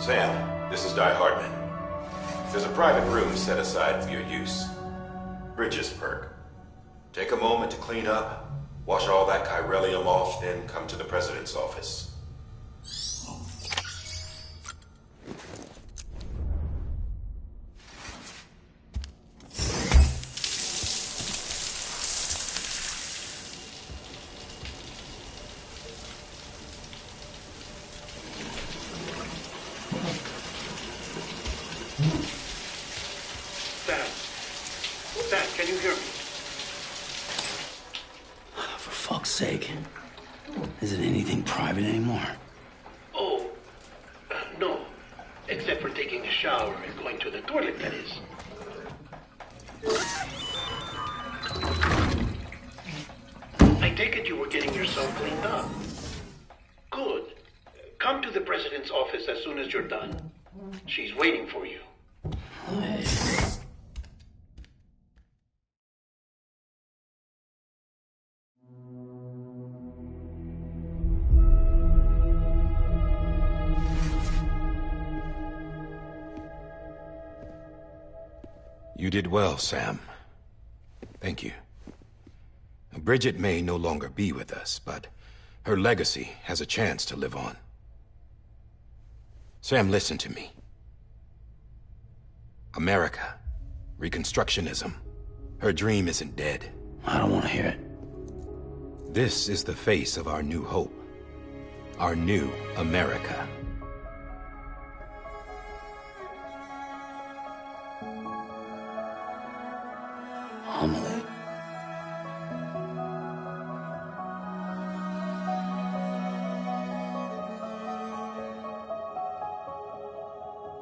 Sam, this is Di Hartman. There's a private room set aside for your use. Bridges perk. Take a moment to clean up, wash all that chiralium off, then come to the President's office. Sam, can you hear me? For fuck's sake. Isn't anything private anymore? Oh, no. Except for taking a shower and going to the toilet, that is. I take it you were getting yourself cleaned up. Good. Come to the President's office as soon as you're done. She's waiting for you. You did well, Sam. Thank you. Bridget may no longer be with us, but her legacy has a chance to live on. Sam, listen to me. America, Reconstructionism, her dream isn't dead. I don't want to hear it. This is the face of our new hope. Our new America. Homily.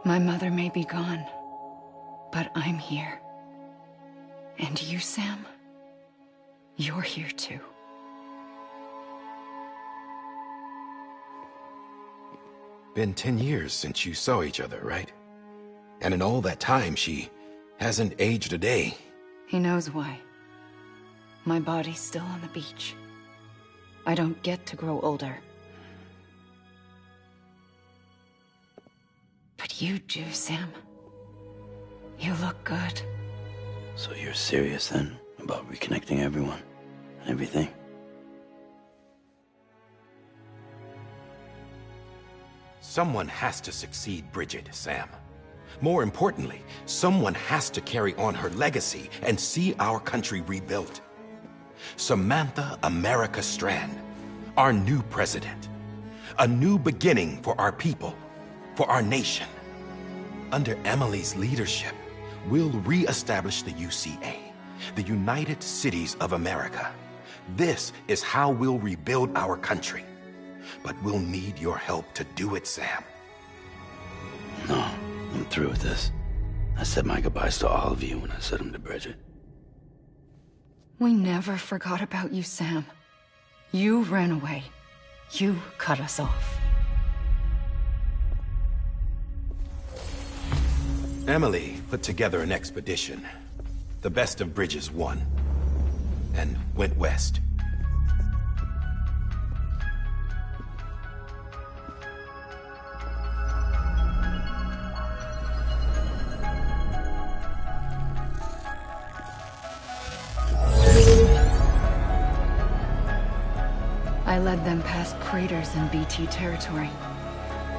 My mother may be gone, but I'm here. And you, Sam? You're here too. Been 10 years since you saw each other, right? And in all that time, she hasn't aged a day. He knows why. My body's still on the beach. I don't get to grow older. But you do, Sam. You look good. So you're serious then about reconnecting everyone and everything? Someone has to succeed Bridget, Sam. More importantly, someone has to carry on her legacy and see our country rebuilt. Samantha America Strand, our new president. A new beginning for our people, for our nation. Under Emily's leadership, we'll re-establish the UCA, the United Cities of America. This is how we'll rebuild our country. But we'll need your help to do it, Sam. No, I'm through with this. I said my goodbyes to all of you when I said them to Bridget. We never forgot about you, Sam. You ran away. You cut us off. Emily put together an expedition. The best of Bridges won. And went west. I led them past craters in BT territory.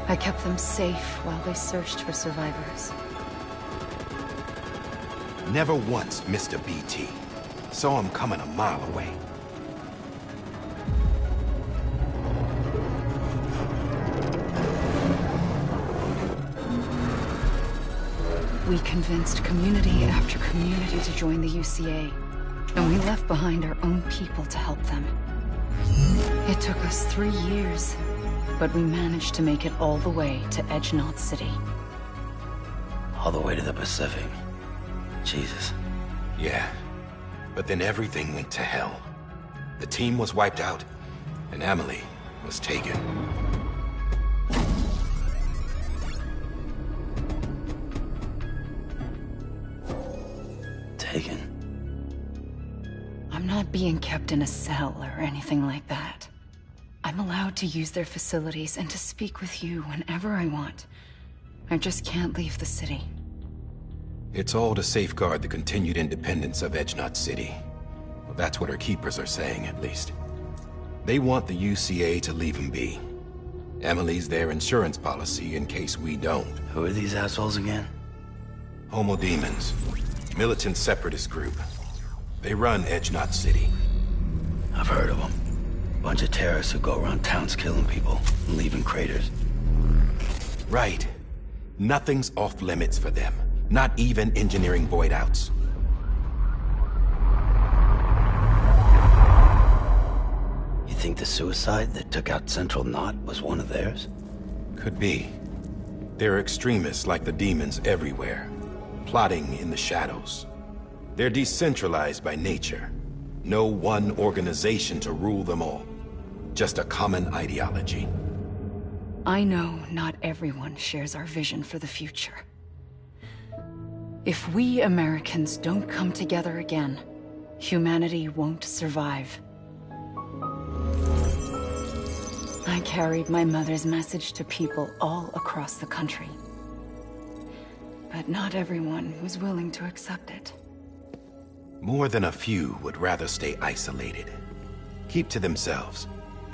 I kept them safe while they searched for survivors. Never once missed a BT. Saw him coming a mile away. We convinced community after community to join the UCA, and we left behind our own people to help them. It took us 3 years, but we managed to make it all the way to Edgenaught City. All the way to the Pacific. Jesus. Yeah, but then everything went to hell. The team was wiped out, and Emily was taken. Taken? I'm not being kept in a cell or anything like that. I'm allowed to use their facilities and to speak with you whenever I want. I just can't leave the city. It's all to safeguard the continued independence of Edgenot City. Well, that's what her keepers are saying, at least. They want the UCA to leave him be. Emily's their insurance policy in case we don't. Who are these assholes again? Homo Demons. Militant separatist group. They run Edgenot City. I've heard of them. Bunch of terrorists who go around towns killing people and leaving craters. Right. Nothing's off limits for them. Not even engineering void outs. You think the suicide that took out Central Knot was one of theirs? Could be. There are extremists like the demons everywhere, plotting in the shadows. They're decentralized by nature. No one organization to rule them all. Just a common ideology. I know not everyone shares our vision for the future. If we Americans don't come together again, humanity won't survive. I carried my mother's message to people all across the country. But not everyone was willing to accept it. More than a few would rather stay isolated. Keep to themselves.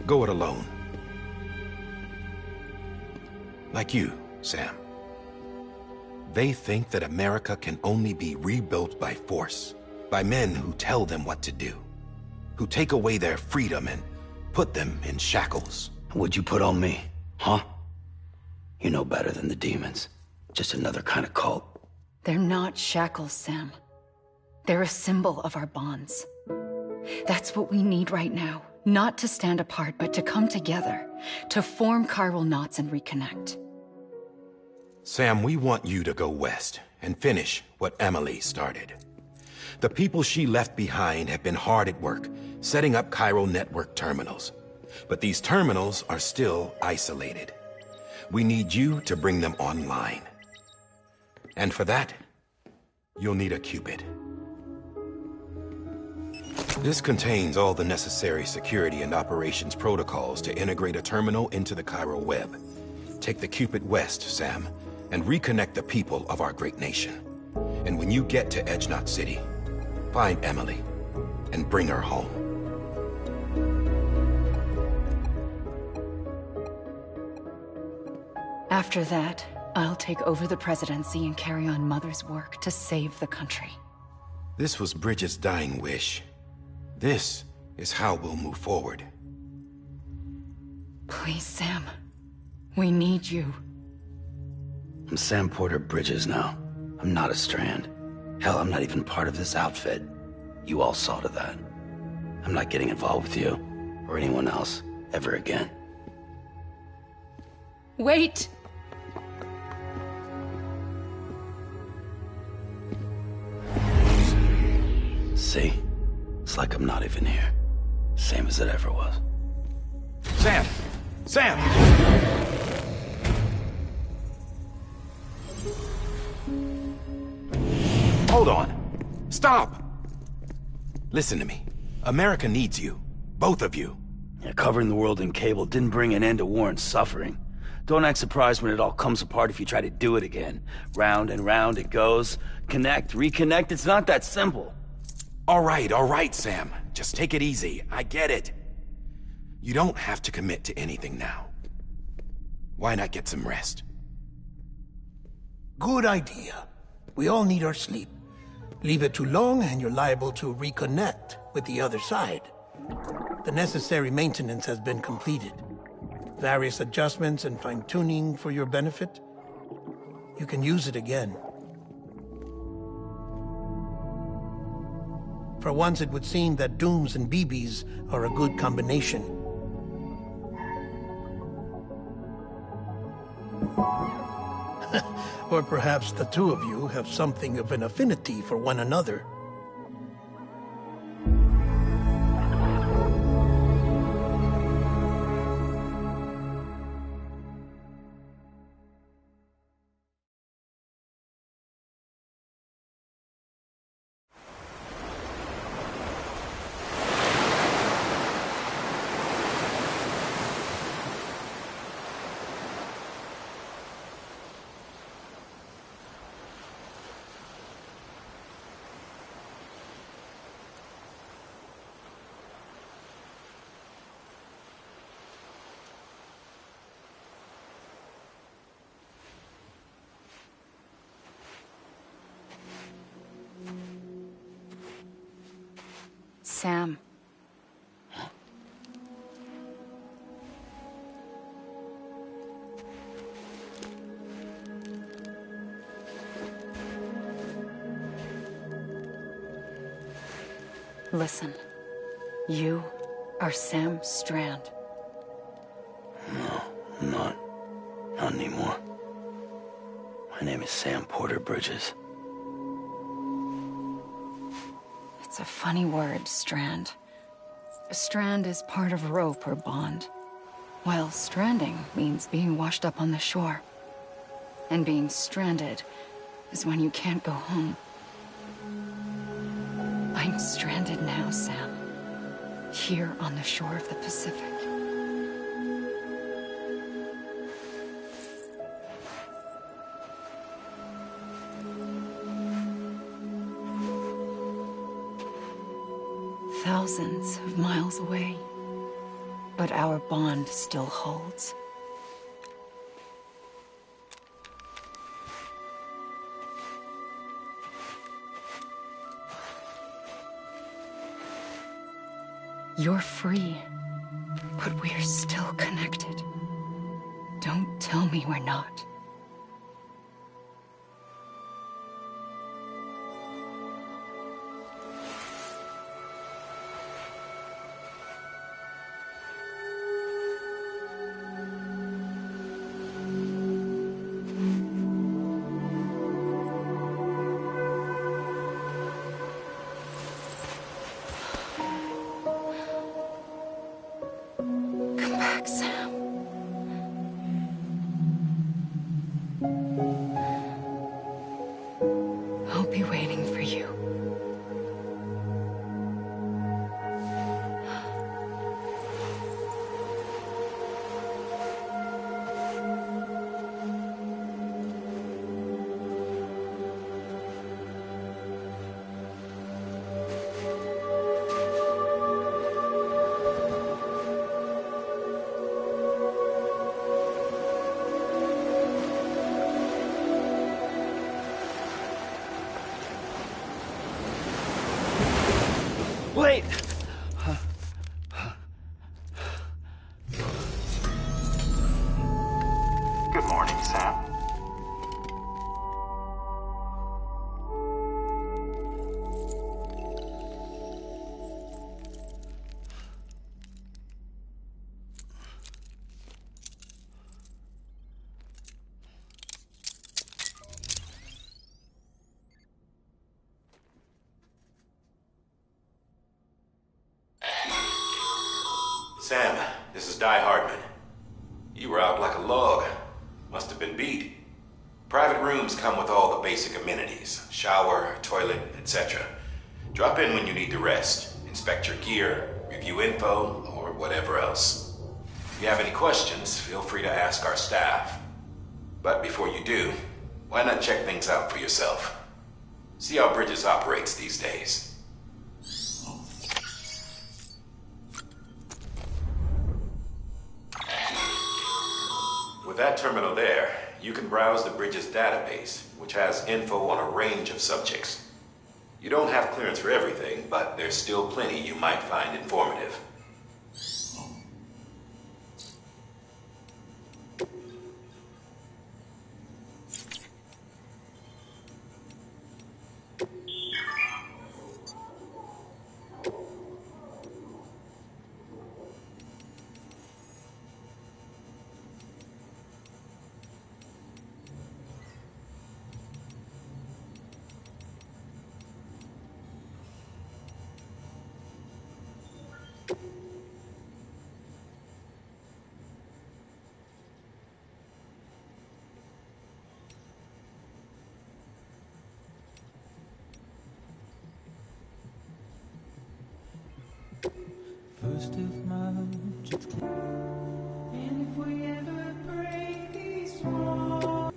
Go it alone. Like you, Sam. They think that America can only be rebuilt by force, by men who tell them what to do, who take away their freedom and put them in shackles. What'd you put on me, huh? You know better than the demons. Just another kind of cult. They're not shackles, Sam. They're a symbol of our bonds. That's what we need right now. Not to stand apart, but to come together, to form chiral knots and reconnect. Sam, we want you to go west and finish what Emily started. The people she left behind have been hard at work, setting up chiral network terminals. But these terminals are still isolated. We need you to bring them online. And for that, you'll need a Cupid. This contains all the necessary security and operations protocols to integrate a terminal into the chiral web. Take the Cupid west, Sam, and reconnect the people of our great nation. And when you get to Edgenot City, find Emily and bring her home. After that, I'll take over the presidency and carry on Mother's work to save the country. This was Bridget's dying wish. This is how we'll move forward. Please, Sam. We need you. I'm Sam Porter Bridges now. I'm not a Strand. Hell, I'm not even part of this outfit. You all saw to that. I'm not getting involved with you, or anyone else, ever again. Wait! See? It's like I'm not even here. Same as it ever was. Sam! Sam! Hold on. Stop! Listen to me. America needs you. Both of you. Yeah, covering the world in cable didn't bring an end to war and suffering. Don't act surprised when it all comes apart if you try to do it again. Round and round it goes. Connect, reconnect, it's not that simple. All right, Sam. Just take it easy. I get it. You don't have to commit to anything now. Why not get some rest? Good idea. We all need our sleep. Leave it too long and you're liable to reconnect with the other side. The necessary maintenance has been completed. Various adjustments and fine-tuning for your benefit. You can use it again. For once, it would seem that Dooms and BBs are a good combination. Or perhaps the two of you have something of an affinity for one another. Sam. Listen. You are Sam Strand. No, I'm not. Not anymore. My name is Sam Porter Bridges. It's a funny word, Strand. A strand is part of rope or bond, while stranding means being washed up on the shore. And being stranded is when you can't go home. I'm stranded now, Sam. Here on the shore of the Pacific. Thousands of miles away, but our bond still holds. You're free, but we're still connected. Don't tell me we're not. Come back, Sam. I'll be waiting for you. Wait! Good morning, Sam. Sam, this is Di Hardman. You were out like a log. Must have been beat. Private rooms come with all the basic amenities. Shower, toilet, etc. Drop in when you need to rest. Inspect your gear, review info, or whatever else. If you have any questions, feel free to ask our staff. But before you do, why not check things out for yourself? See how Bridges operates these days. With that terminal there, you can browse the Bridges database, which has info on a range of subjects. You don't have clearance for everything, but there's still plenty you might find informative. First of March, it's clear. And if we ever break these walls,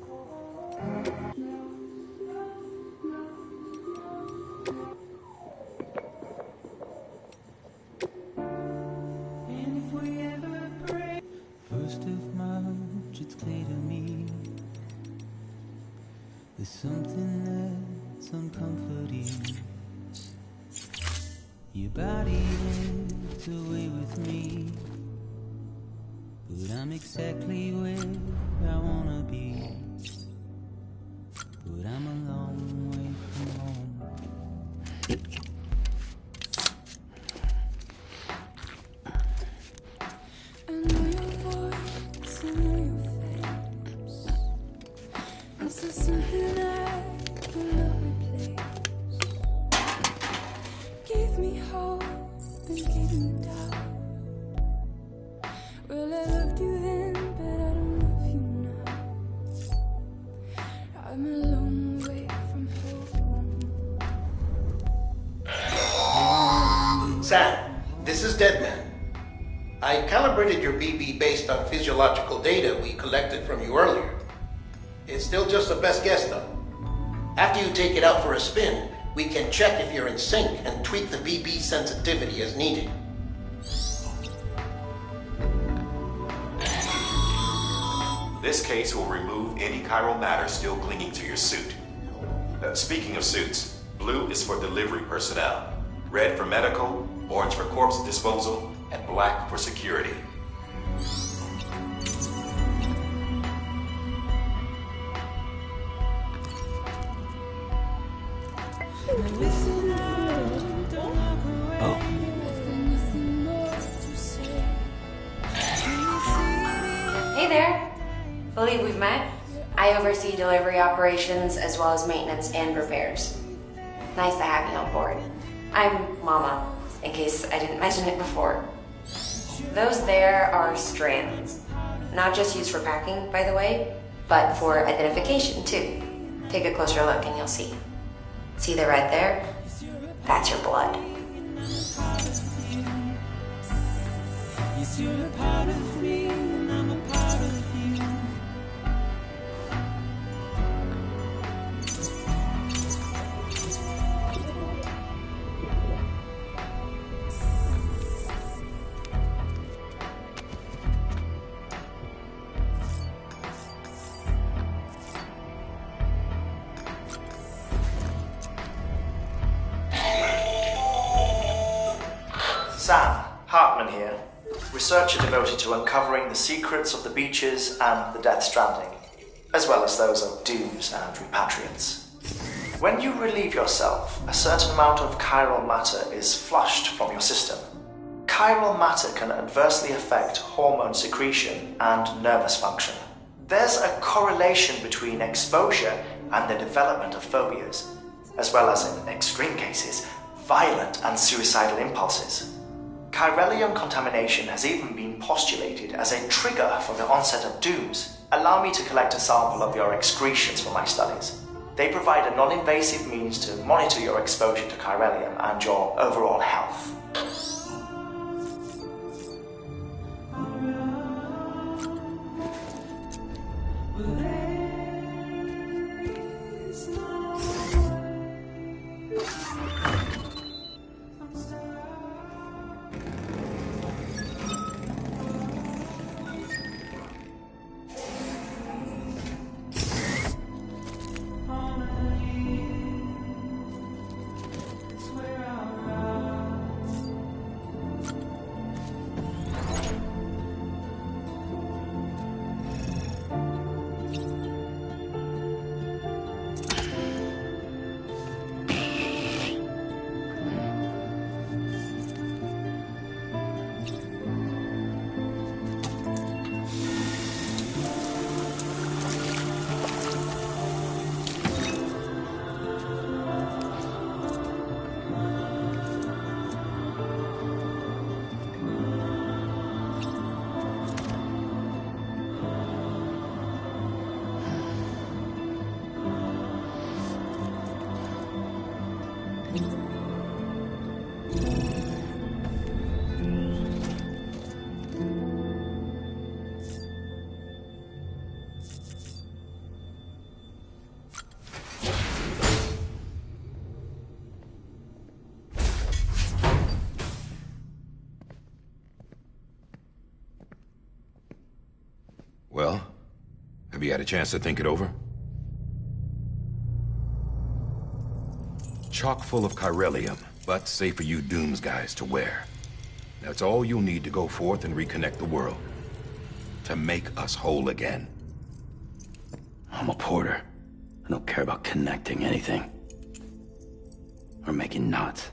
and if we ever break, first of March, it's clear to me. There's something that's uncomforting. Your body is away with me, but I'm exactly where I wanna be. But I'm a long way from home. I know your voice, I know your face. Is there something I cannot replace? Give me hope and give me doubt. Well, I loved you then, but I don't love you now. I'm a long way from home. Sam, this is Deadman. I calibrated your BB based on physiological data we collected from you earlier. It's still just a best guess, though. After you take it out for a spin, we can check if you're in sync and tweak the BB sensitivity as needed. This case will remove any chiral matter still clinging to your suit. Speaking of suits, blue is for delivery personnel, red for medical, orange for corpse disposal, and black for security. Hey there! Believe we've met. I oversee delivery operations as well as maintenance and repairs. Nice to have you on board. I'm Mama, in case I didn't mention it before. Those there are strands. Not just used for packing, by the way, but for identification too. Take a closer look and you'll see. See the red there? That's your blood. Yes, you're a part of me, and I'm a part of you. Sam, Hartman here, researcher devoted to uncovering the secrets of the beaches and the Death Stranding, as well as those of dooms and repatriants. When you relieve yourself, a certain amount of chiral matter is flushed from your system. Chiral matter can adversely affect hormone secretion and nervous function. There's a correlation between exposure and the development of phobias, as well as, in extreme cases, violent and suicidal impulses. Chiralium contamination has even been postulated as a trigger for the onset of dooms. Allow me to collect a sample of your excretions for my studies. They provide a non-invasive means to monitor your exposure to chiralium and your overall health. Well, have you had a chance to think it over? Chock full of chiralium, but safe for you Dooms guys to wear. That's all you'll need to go forth and reconnect the world. To make us whole again. I'm a porter. I don't care about connecting anything. Or making knots.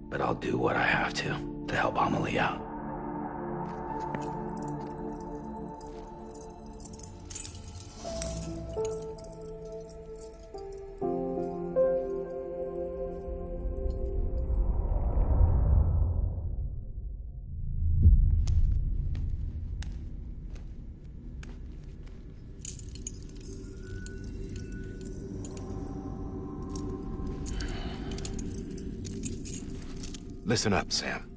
But I'll do what I have to help Amelie out. Listen up, Sam.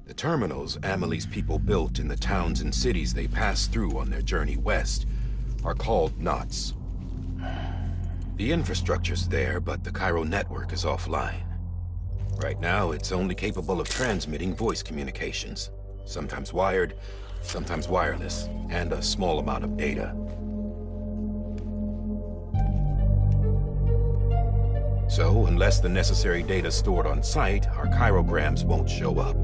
The terminals Amelie's people built in the towns and cities they passed through on their journey west are called knots. The infrastructure's there, but the Cairo network is offline. Right now, it's only capable of transmitting voice communications, sometimes wired, sometimes wireless, and a small amount of data. So, unless the necessary data stored on site, our chirograms won't show up.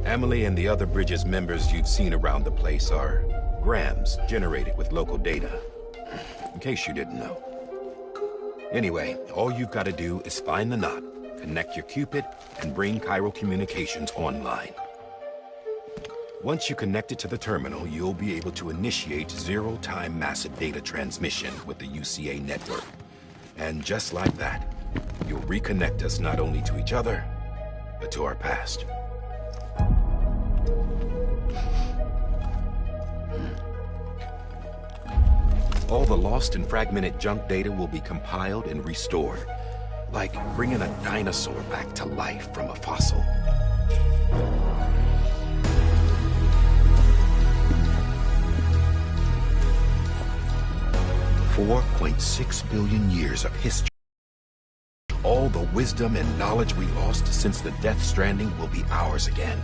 Amelie and the other Bridges members you've seen around the place are grams generated with local data. In case you didn't know. Anyway, all you've got to do is find the knot, connect your Cupid, and bring Cairo communications online. Once you connect it to the terminal, you'll be able to initiate zero-time massive data transmission with the UCA network. And just like that, you'll reconnect us not only to each other, but to our past. All the lost and fragmented junk data will be compiled and restored, like bringing a dinosaur back to life from a fossil. 4.6 billion years of history. All the wisdom and knowledge we lost since the Death Stranding will be ours again.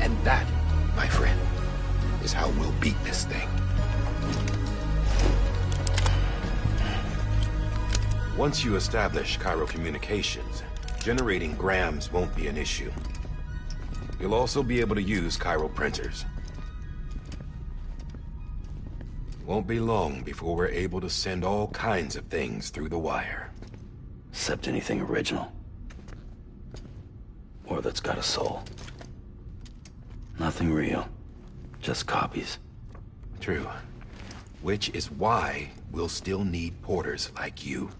And that, my friend, is how we'll beat this thing. Once you establish Cairo communications, generating grams won't be an issue. You'll also be able to use Cairo printers. Won't be long before we're able to send all kinds of things through the wire. Except anything original. Or that's got a soul. Nothing real. Just copies. True. Which is why we'll still need porters like you.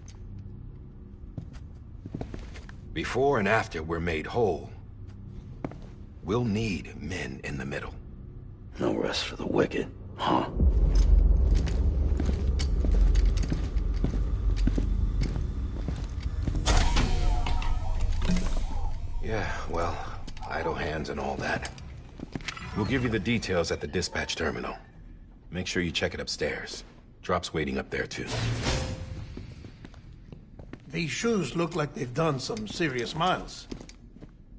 Before and after we're made whole, we'll need men in the middle. No rest for the wicked, huh? Yeah, well, idle hands and all that. We'll give you the details at the dispatch terminal. Make sure you check it upstairs. Drop's waiting up there, too. These shoes look like they've done some serious miles.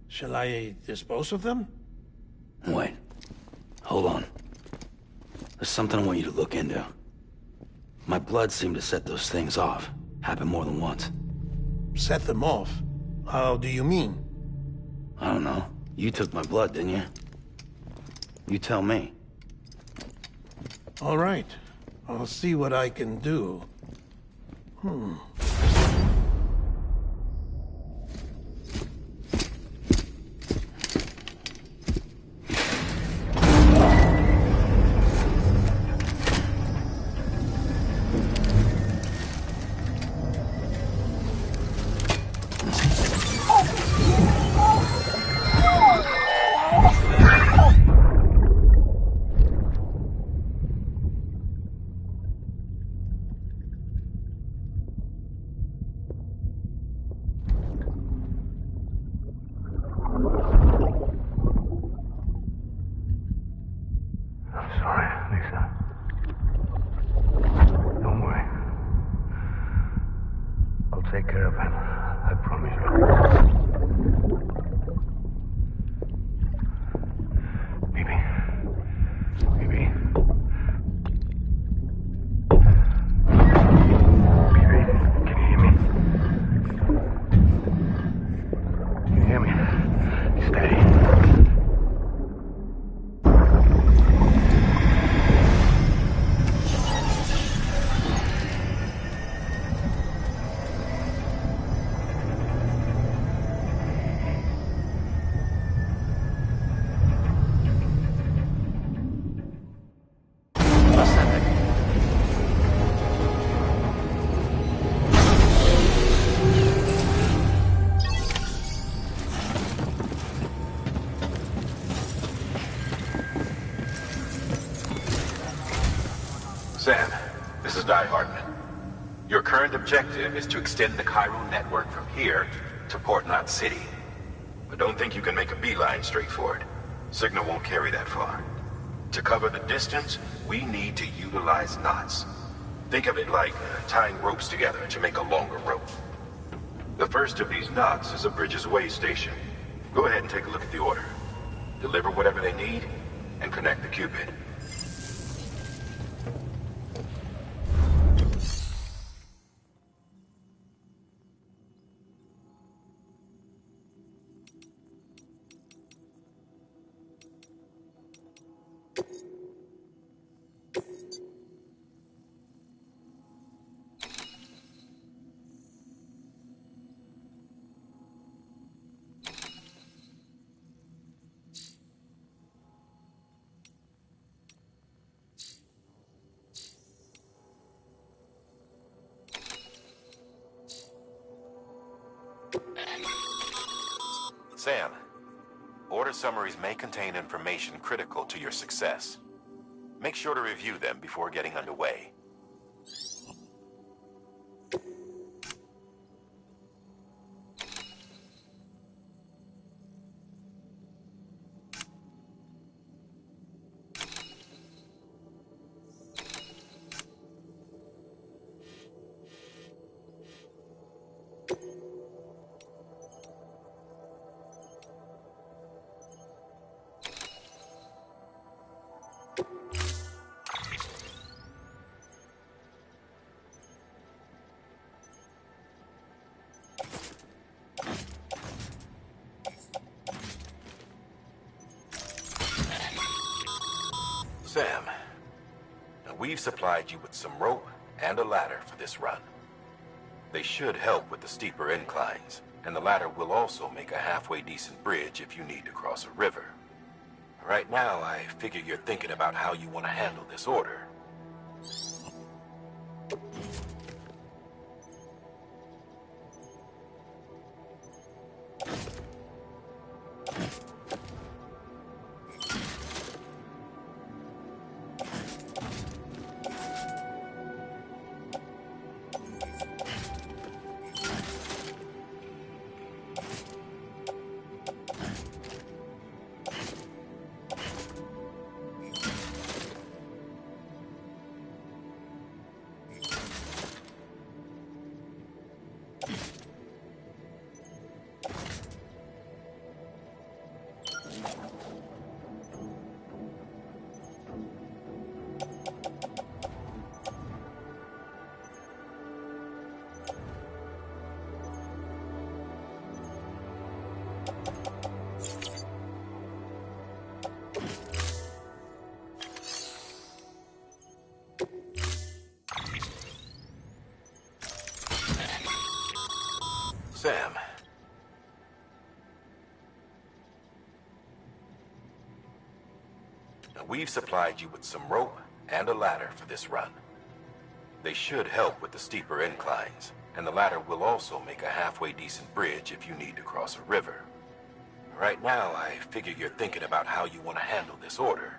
Shall I dispose of them? Wait. Hold on. There's something I want you to look into. My blood seemed to set those things off. Happened more than once. Set them off? How do you mean? I don't know. You took my blood, didn't you? You tell me. All right. I'll see what I can do. Sam, this is Di Hartman. Your current objective is to extend the Cairo network from here to Port Knot City. But don't think you can make a beeline straight for it. Signal won't carry that far. To cover the distance, we need to utilize knots. Think of it like tying ropes together to make a longer rope. The first of these knots is a Bridges way station. Go ahead and take a look at the order. Deliver whatever they need, and connect the Cupid. Sam, order summaries may contain information critical to your success. Make sure to review them before getting underway. Sam, now we've supplied you with some rope and a ladder for this run. They should help with the steeper inclines, and the ladder will also make a halfway decent bridge if you need to cross a river. Right now, I figure you're thinking about how you want to handle this order. Sam. Now we've supplied you with some rope and a ladder for this run. They should help with the steeper inclines, and the ladder will also make a halfway decent bridge if you need to cross a river. Right now, I figure you're thinking about how you want to handle this order.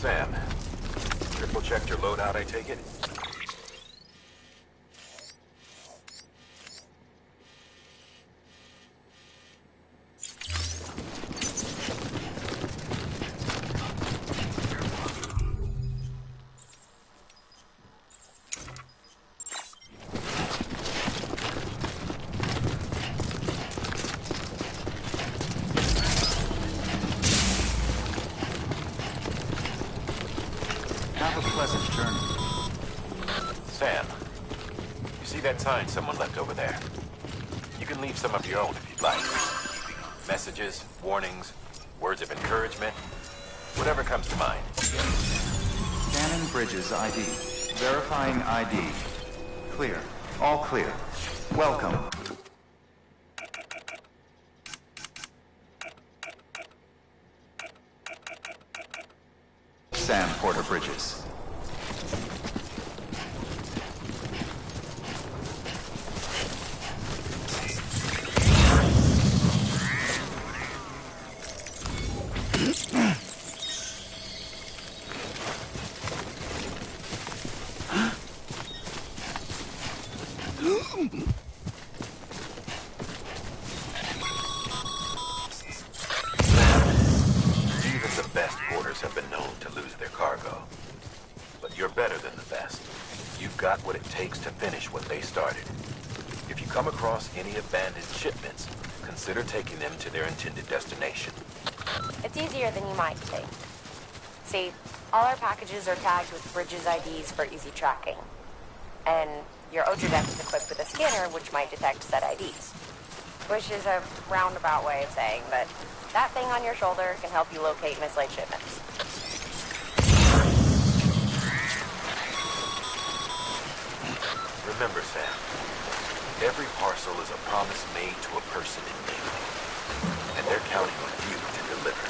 Sam, triple checked your loadout, I take it? Have a pleasant journey. Sam, you see that sign someone left over there? You can leave some of your own if you'd like. Messages, warnings, words of encouragement, whatever comes to mind. Scanning Bridges ID. Verifying ID. Clear. All clear. Welcome. Sam Porter Bridges. Even the best porters have been known to lose their cargo. But you're better than the best. You've got what it takes to finish what they started. If you come across any abandoned shipments, consider taking them to their intended destination. It's easier than you might think. See, all our packages are tagged with Bridges IDs for easy tracking. And your Ultra deck is equipped with a scanner which might detect said IDs. Which is a roundabout way of saying that that thing on your shoulder can help you locate mislaid shipments. Remember, Sam, every parcel is a promise made to a person in need. And they're counting on you to deliver.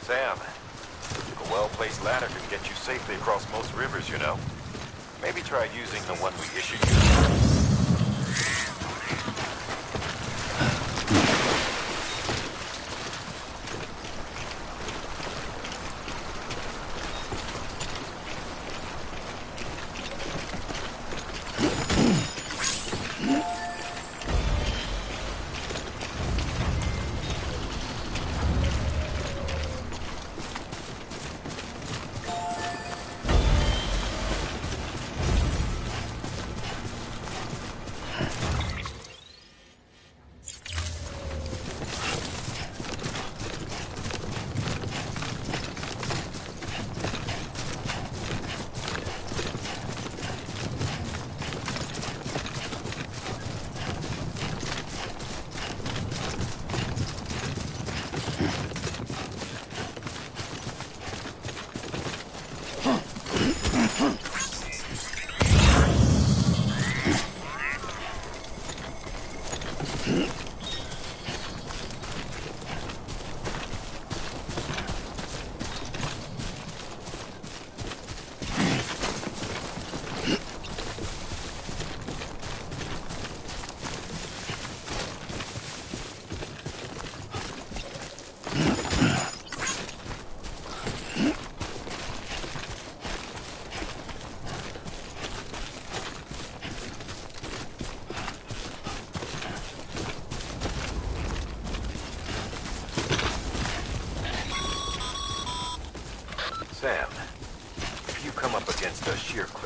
Sam, a well-placed ladder can get you safely across most rivers, you know. Maybe try using the one we issued you.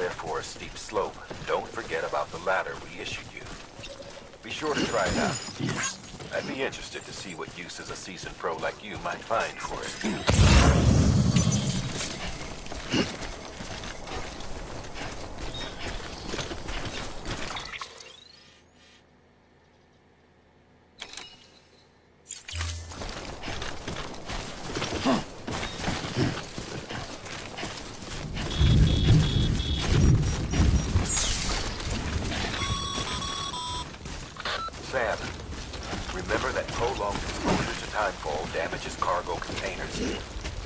therefore a steep slope, don't forget about the ladder we issued you. Be sure to try it out. I'd be interested to see what uses a seasoned pro like you might find for it. Sam, remember that prolonged exposure to timefall damages cargo containers.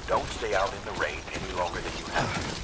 Don't stay out in the rain any longer than you have to.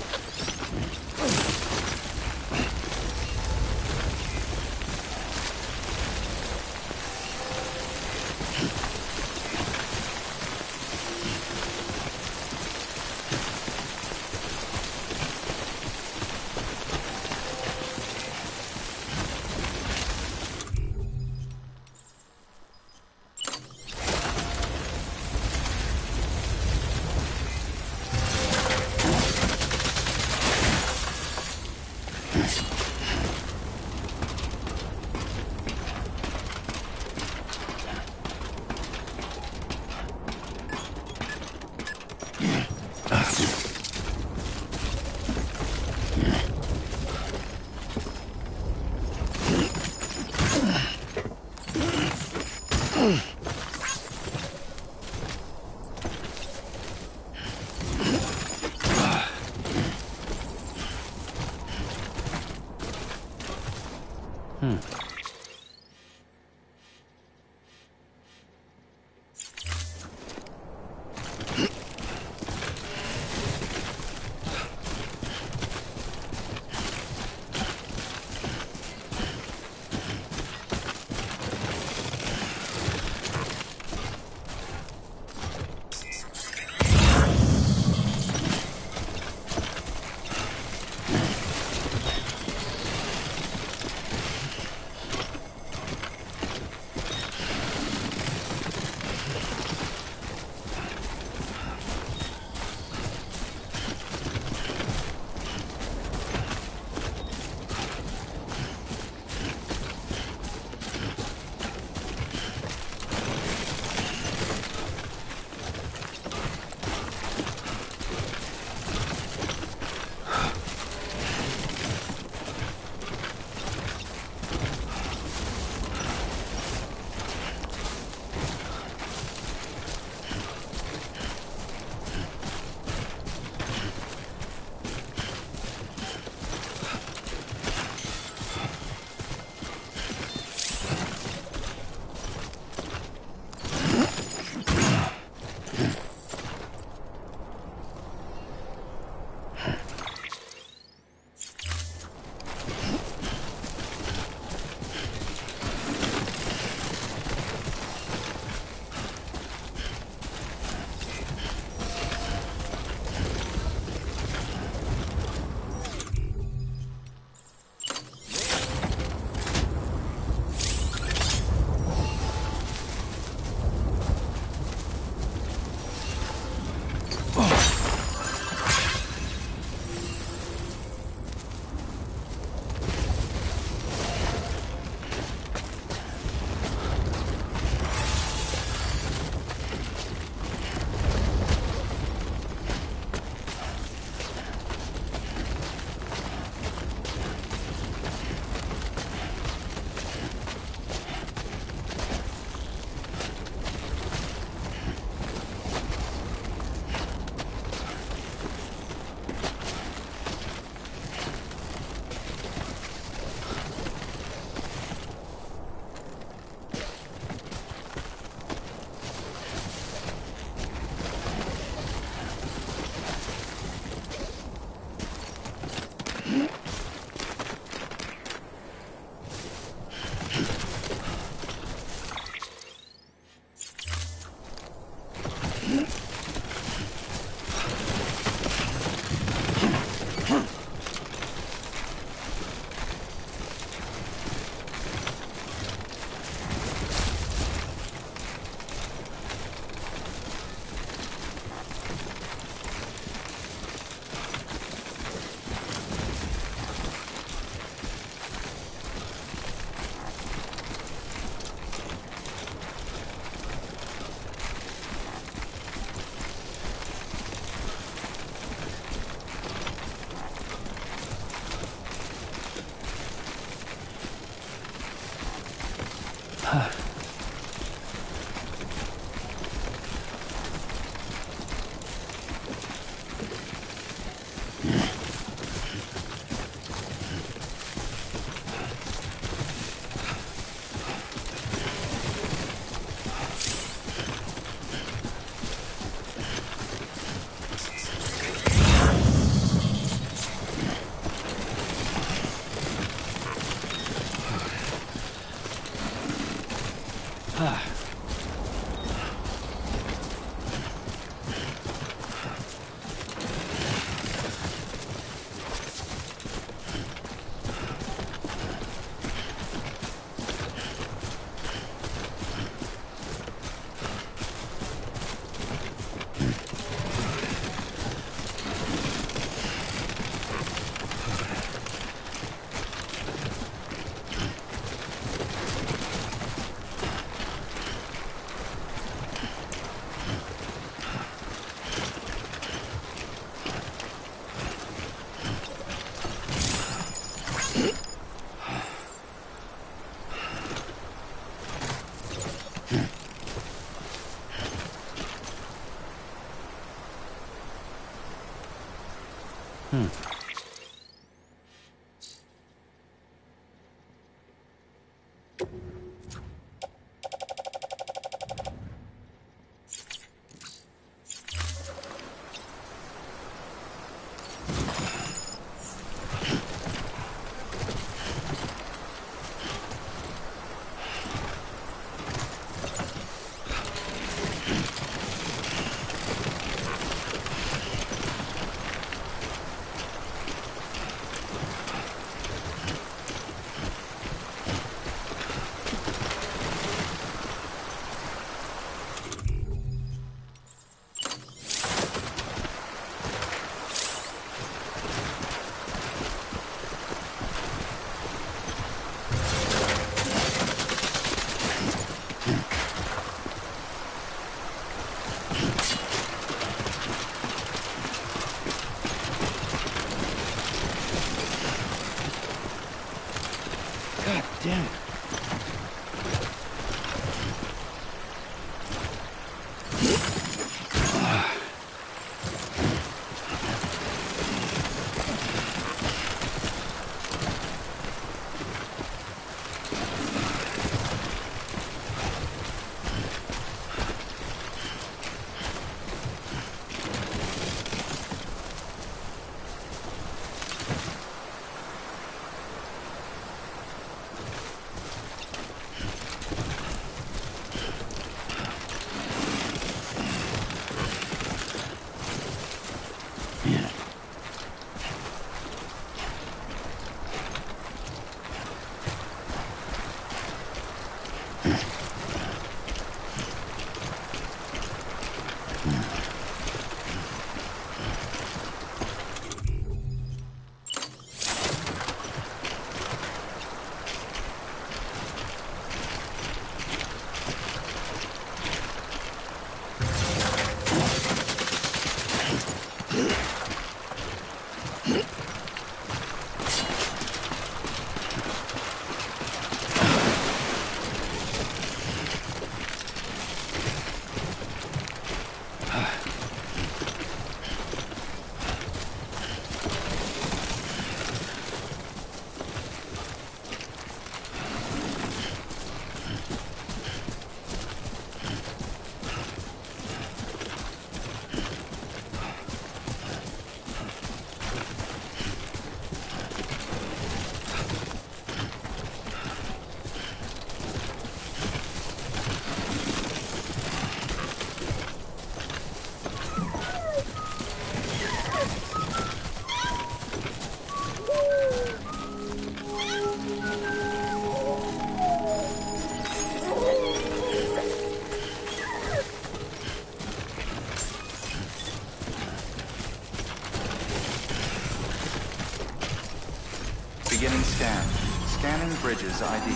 Beginning scan. Scanning bridges ID.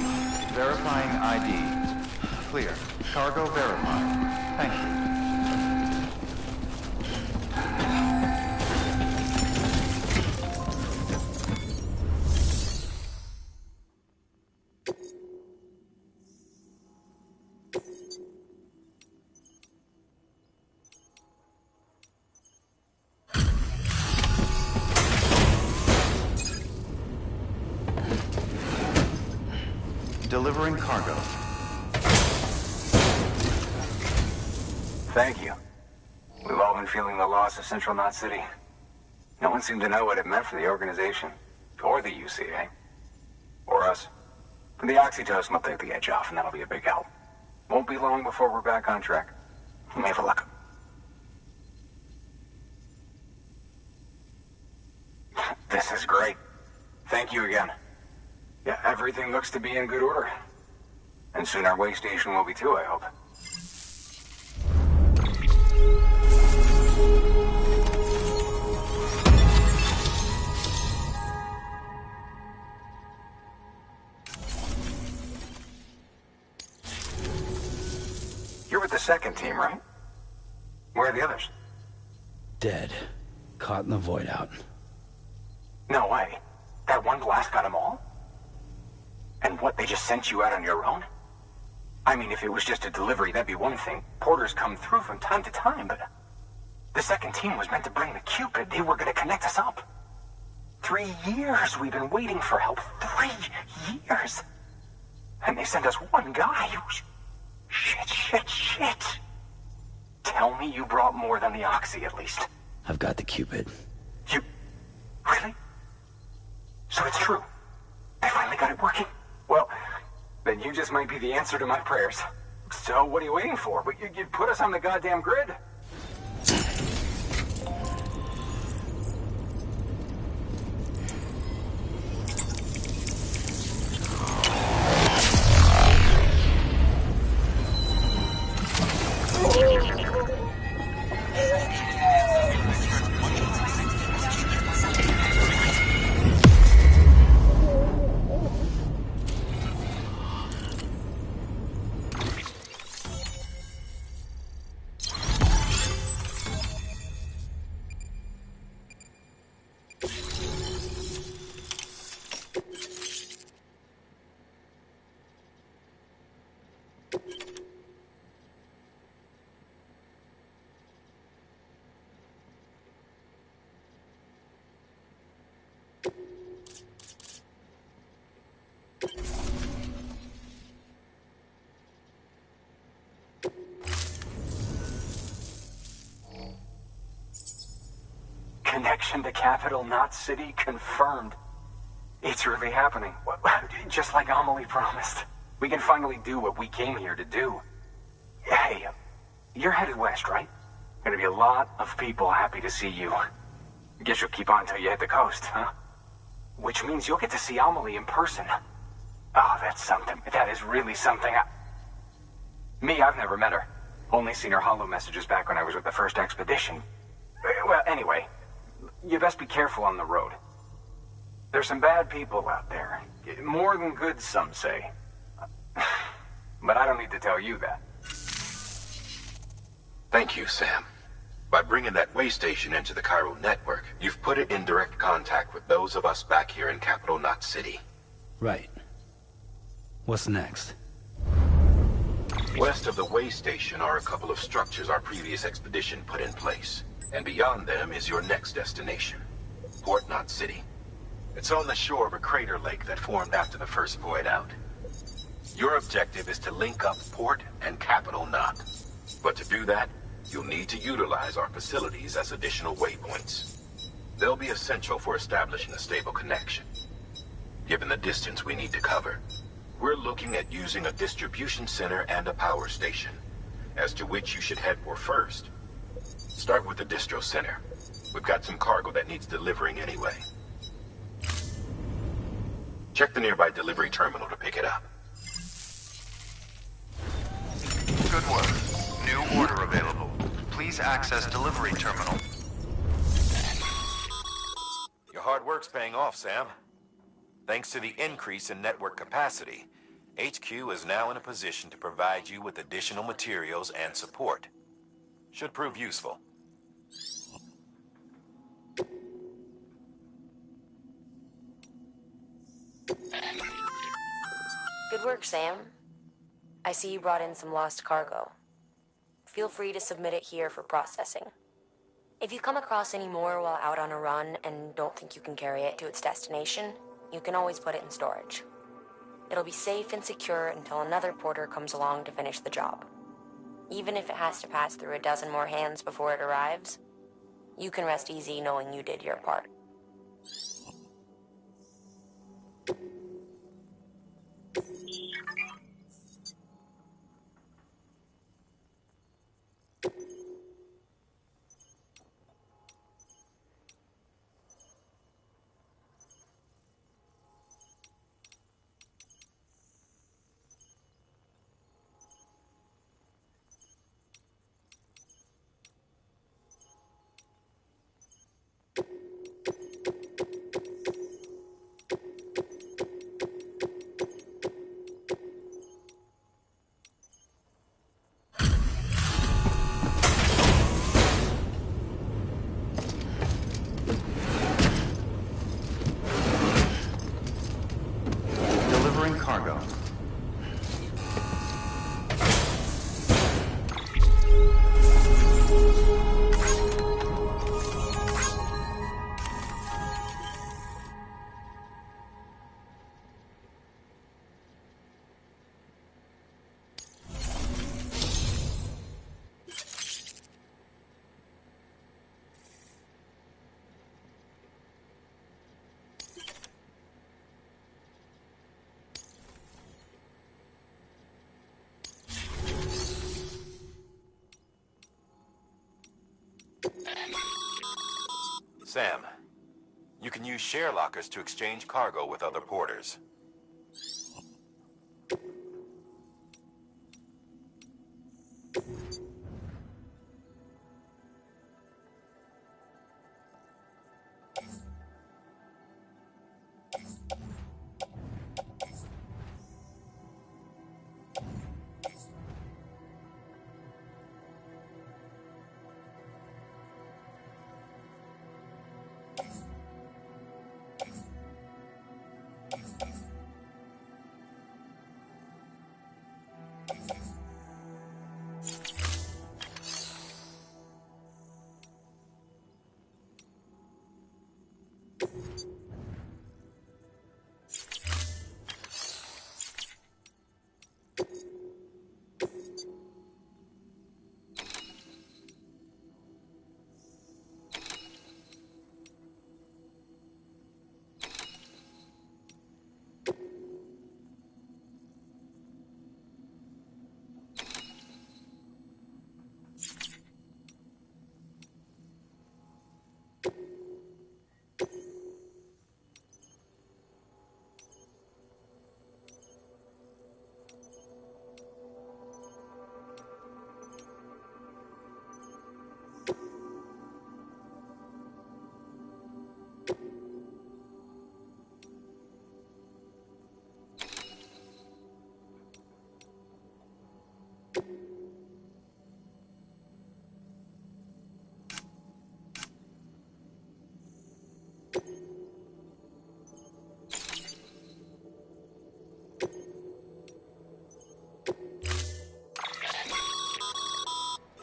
Verifying ID. Clear. Cargo verified. Thank you. Delivering cargo. Thank you. We've all been feeling the loss of Central Knot City. No one seemed to know what it meant for the organization, or the UCA, or us. The oxytocin will take the edge off, and that'll be a big help. Won't be long before we're back on track. We may have luck. This is great. Thank you again. Yeah, everything looks to be in good order. And soon our way station will be too, I hope. You're with the second team, right? Where are the others? Dead. Caught in the void out. No way. That one blast got them all? And what, they just sent you out on your own? I mean, if it was just a delivery, that'd be one thing. Porters come through from time to time, but... The second team was meant to bring the Cupid. They were gonna connect us up. 3 years we've been waiting for help. 3 years! And they sent us one guy. Shit. Tell me you brought more than the Oxy, at least. I've got the Cupid. You... Really? So it's true. I finally got it working. Well, then you just might be the answer to my prayers. So what are you waiting for? You'd put us on the goddamn grid. Connection to Capital Knot City confirmed. It's really happening. Just like Amelie promised. We can finally do what we came here to do. Hey, you're headed west, right? Gonna be a lot of people happy to see you. Guess you'll keep on till you hit the coast, huh? Which means you'll get to see Amelie in person. Oh, that's something. That is really something. Me, I've never met her. Only seen her holo messages back when I was with the first expedition. Well, anyway, you best be careful on the road. There's some bad people out there. More than good, some say. But I don't need to tell you that. Thank you, Sam. By bringing that way station into the Cairo network, you've put it in direct contact with those of us back here in Capital Knot City. Right. What's next? West of the way station are a couple of structures our previous expedition put in place. And beyond them is your next destination, Port Knot City. It's on the shore of a crater lake that formed after the first void out. Your objective is to link up Port and Capital Knot. But to do that, you'll need to utilize our facilities as additional waypoints. They'll be essential for establishing a stable connection. Given the distance we need to cover, we're looking at using a distribution center and a power station, as to which you should head for first. Start with the distro center. We've got some cargo that needs delivering anyway. Check the nearby delivery terminal to pick it up. Good work. New order available. Please access delivery terminal. Your hard work's paying off, Sam. Thanks to the increase in network capacity, HQ is now in a position to provide you with additional materials and support. Should prove useful. Good work, Sam. I see you brought in some lost cargo. Feel free to submit it here for processing. If you come across any more while out on a run and don't think you can carry it to its destination, you can always put it in storage. It'll be safe and secure until another porter comes along to finish the job. Even if it has to pass through a dozen more hands before it arrives, you can rest easy knowing you did your part. Delivering cargo. Sam, you can use share lockers to exchange cargo with other porters.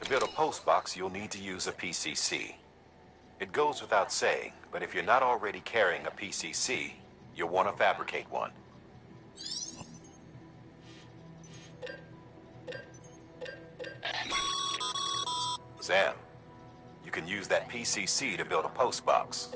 To build a post box, you'll need to use a PCC. It goes without saying, but if you're not already carrying a PCC, you'll want to fabricate one. Sam, you can use that PCC to build a post box.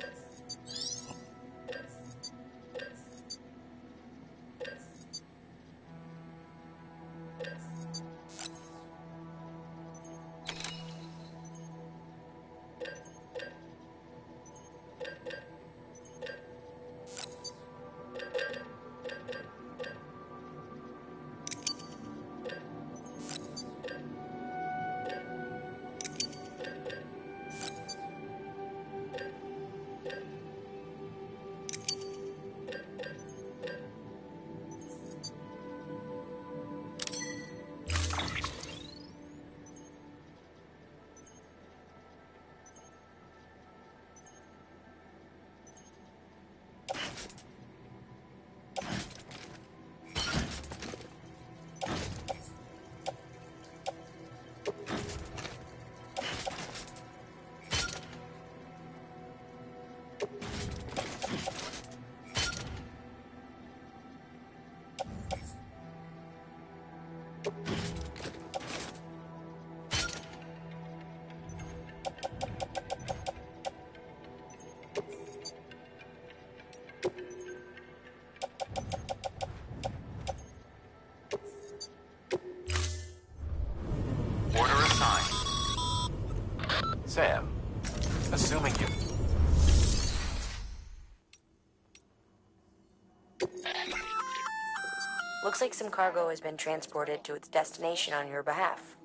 Looks like some cargo has been transported to its destination on your behalf.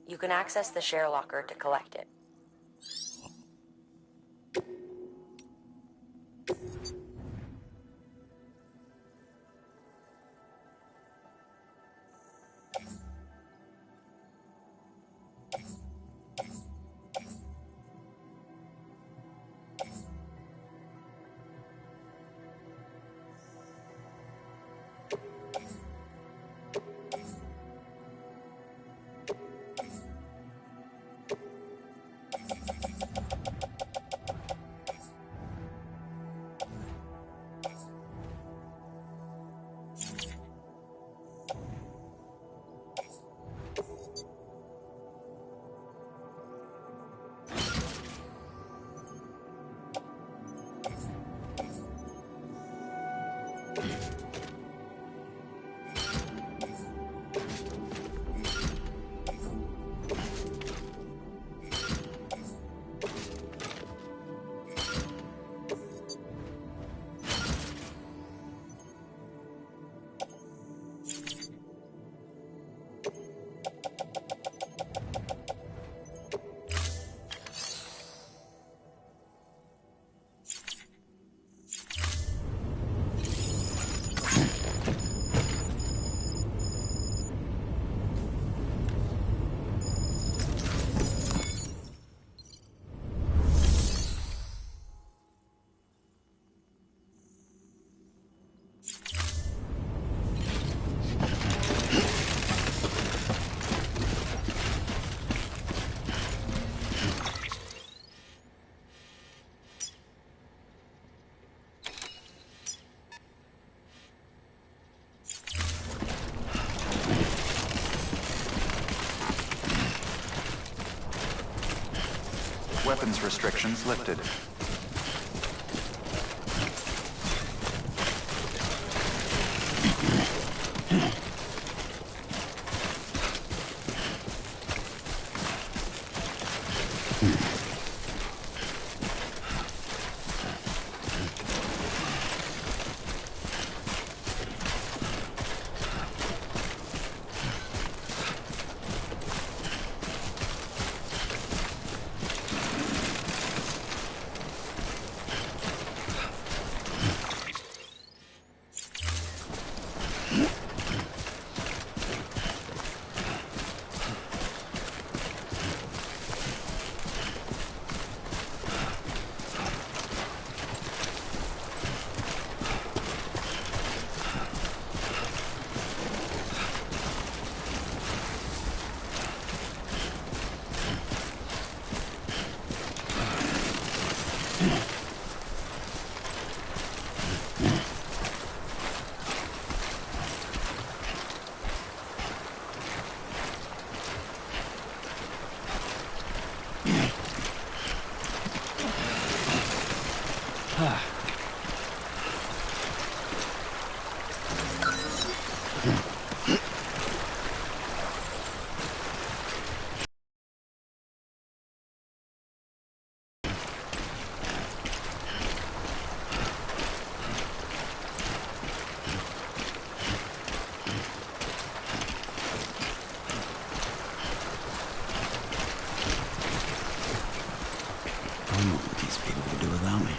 You can access the share locker to collect it. Weapons restrictions lifted. I don't know what these people would do without me.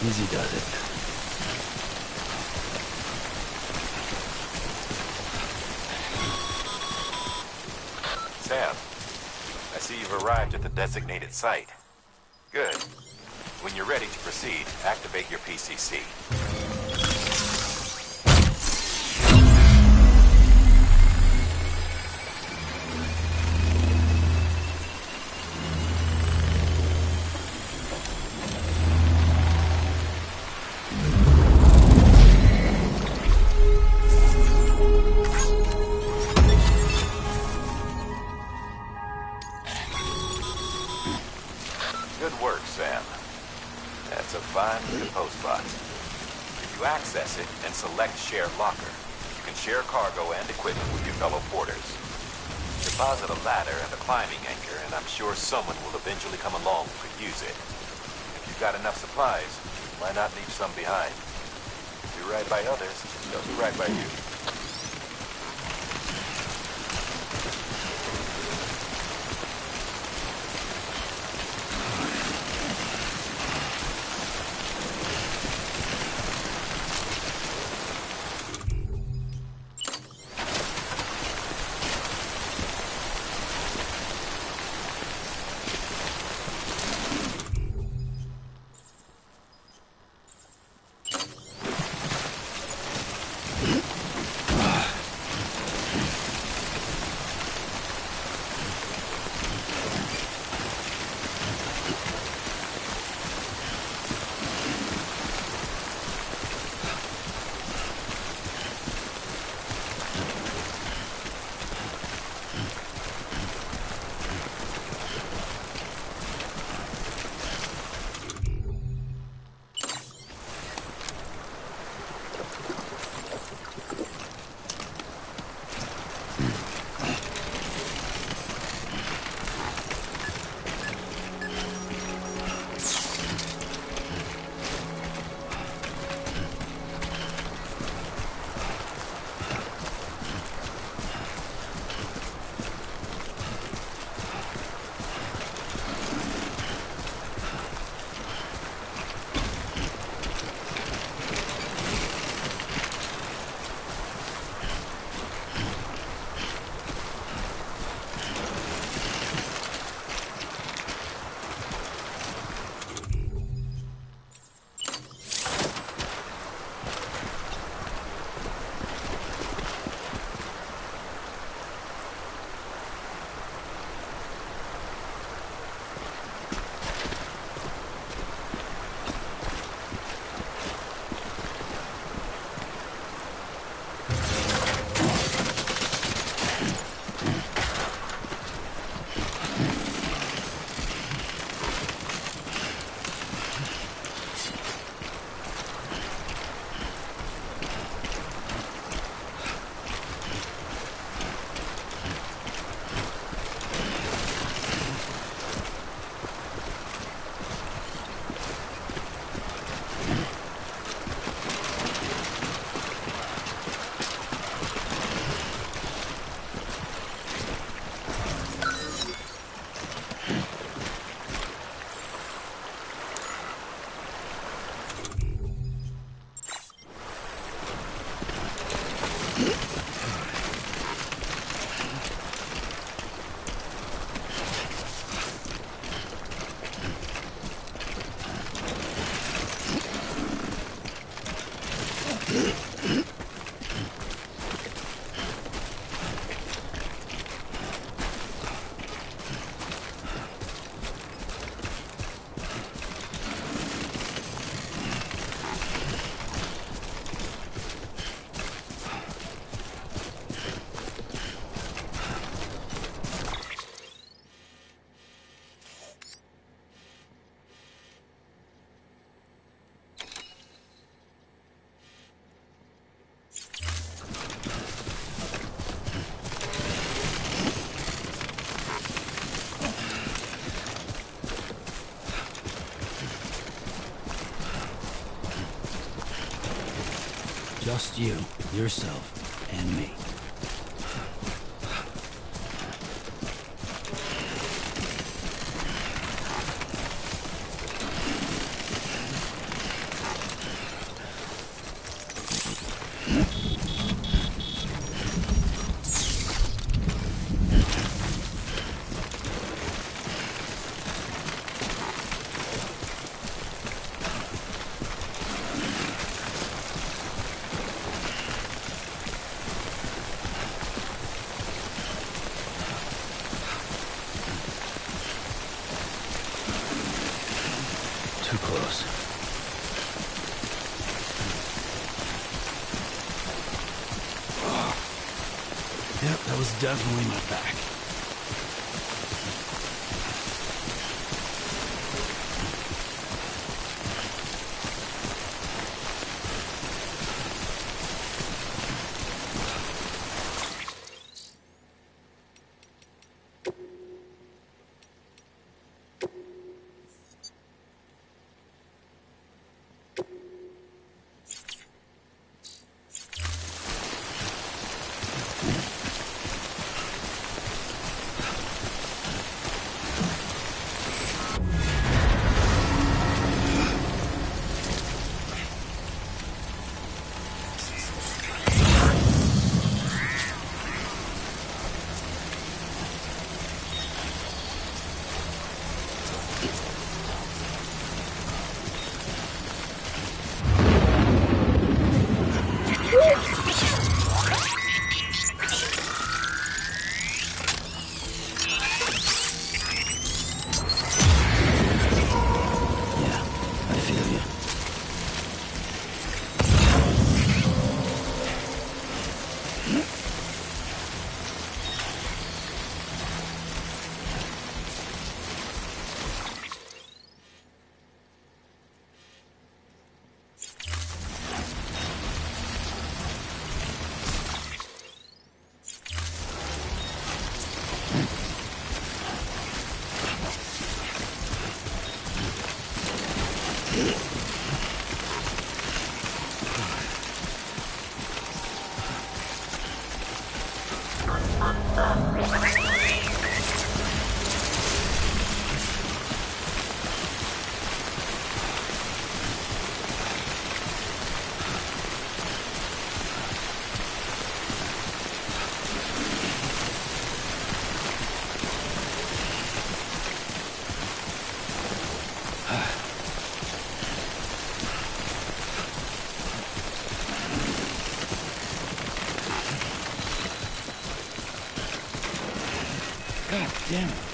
Easy does it. Sam, I see you've arrived at the designated site. Good. When you're ready to proceed, activate your PCC. Good work, Sam. That's a fine looking post box. If you access it and select Share Locker, you can share cargo and equipment with your fellow porters. Deposit a ladder and a climbing anchor, and I'm sure someone will eventually come along who could use it. If you've got enough supplies, why not leave some behind? Do right by others, they'll do right by you. Just you, yourself, and me. Yep, that was definitely my back. God damn it.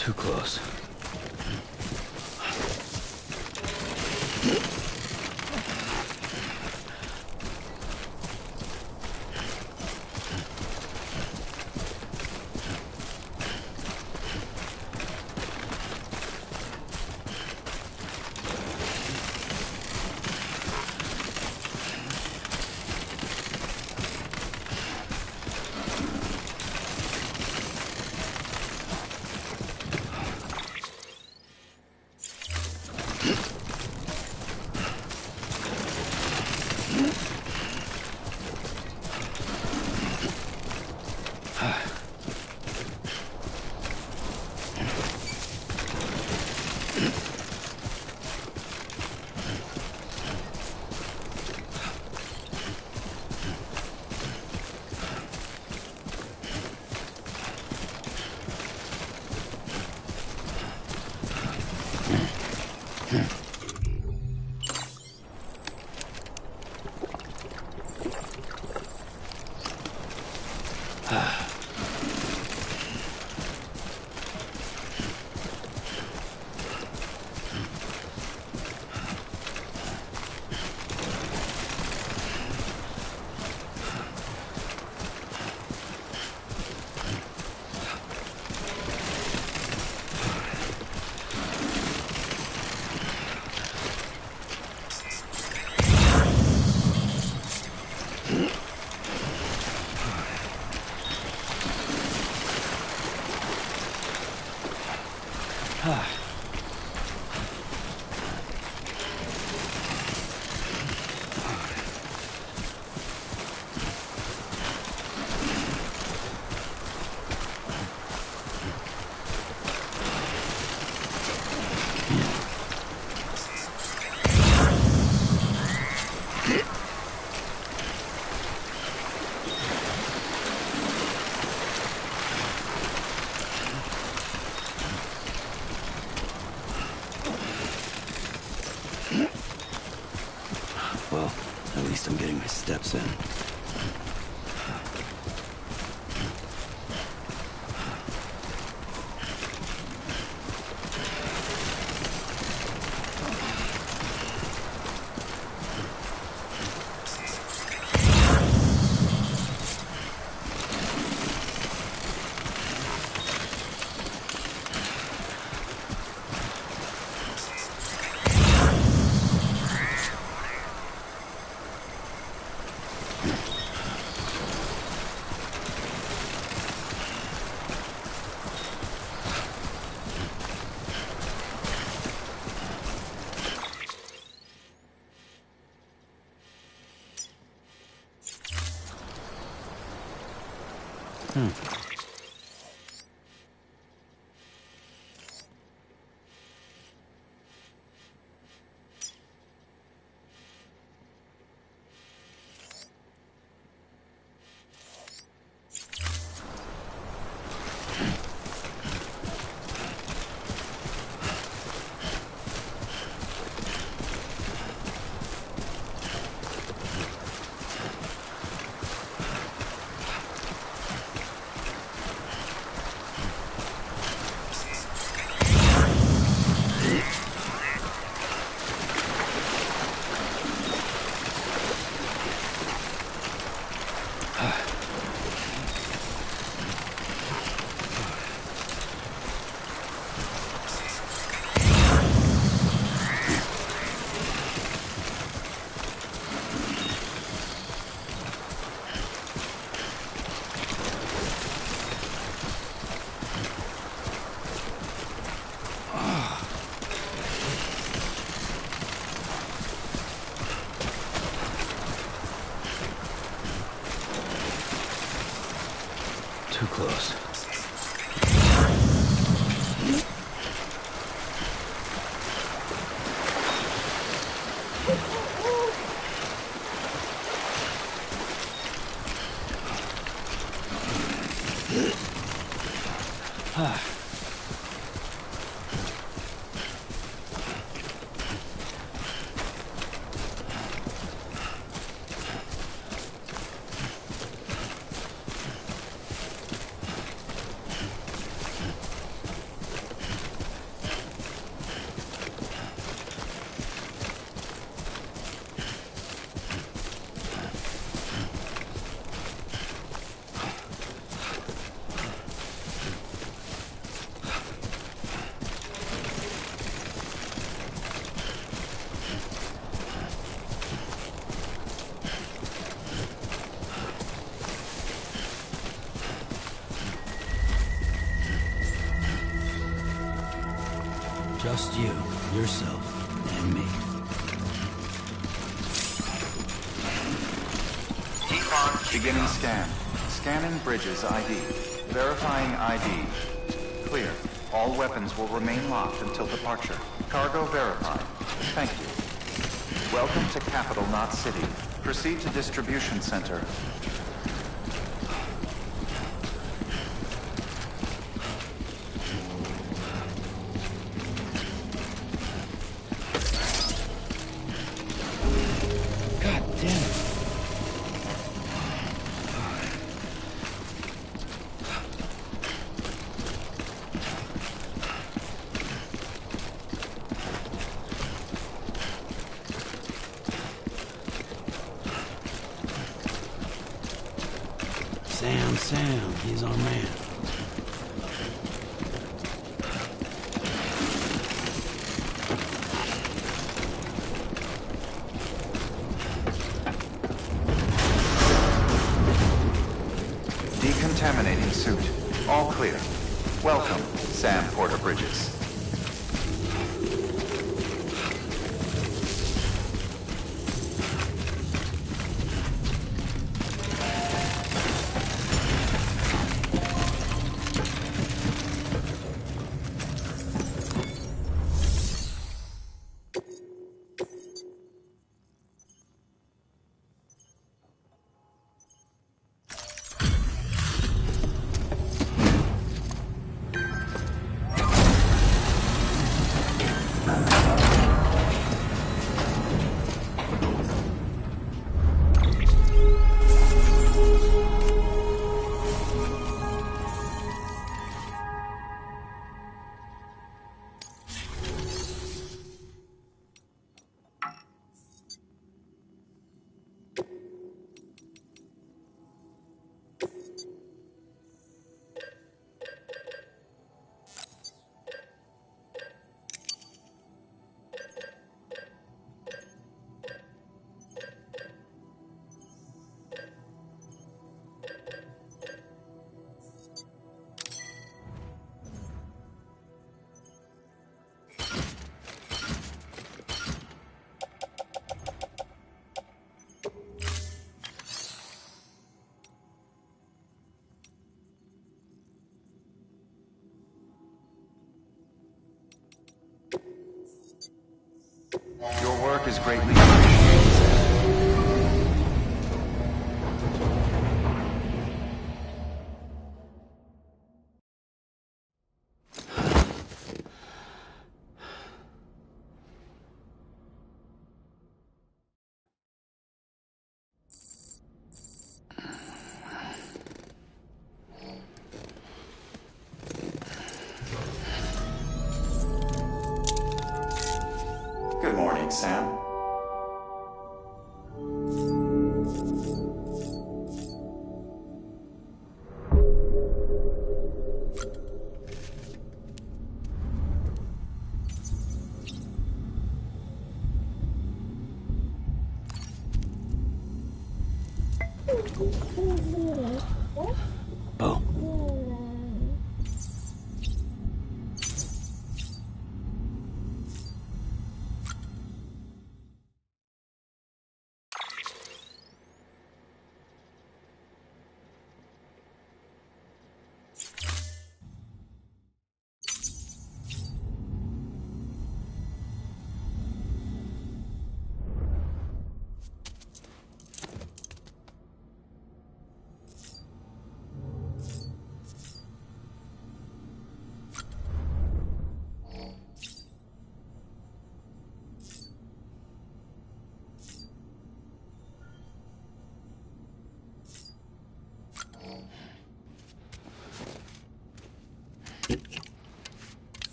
Too close. Well, at least I'm getting my steps in. Too close. Just you, yourself, and me. P5 beginning scan. Scanning Bridges ID. Verifying ID. Clear. All weapons will remain locked until departure. Cargo verified. Thank you. Welcome to Capital, not City. Proceed to distribution center. God damn it. Sam, he's our man. Decontaminating suit. All clear. Welcome, Sam Porter Bridges. Your work is greatly appreciated, Sam. Good morning, Sam. Boom.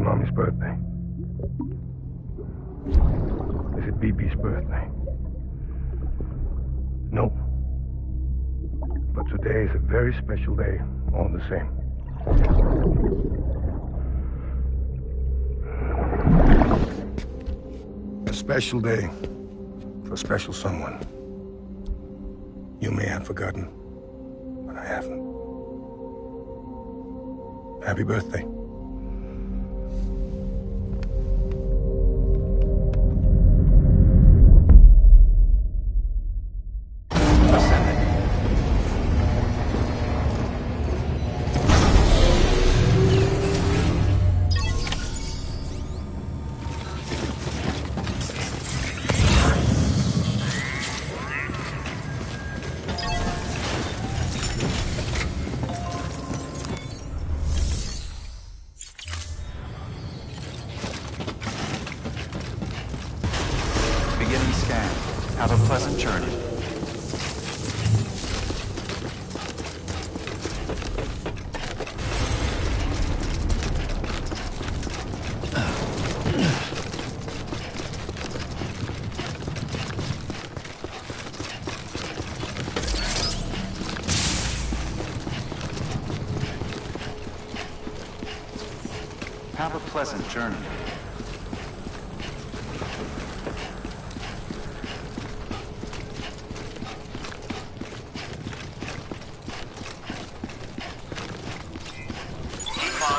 Mommy's birthday? Is it BB's birthday? No. But today is a very special day, all the same. A special day for a special someone. You may have forgotten, but I haven't. Happy birthday. Beginning scan. Have a pleasant journey. Have a pleasant journey.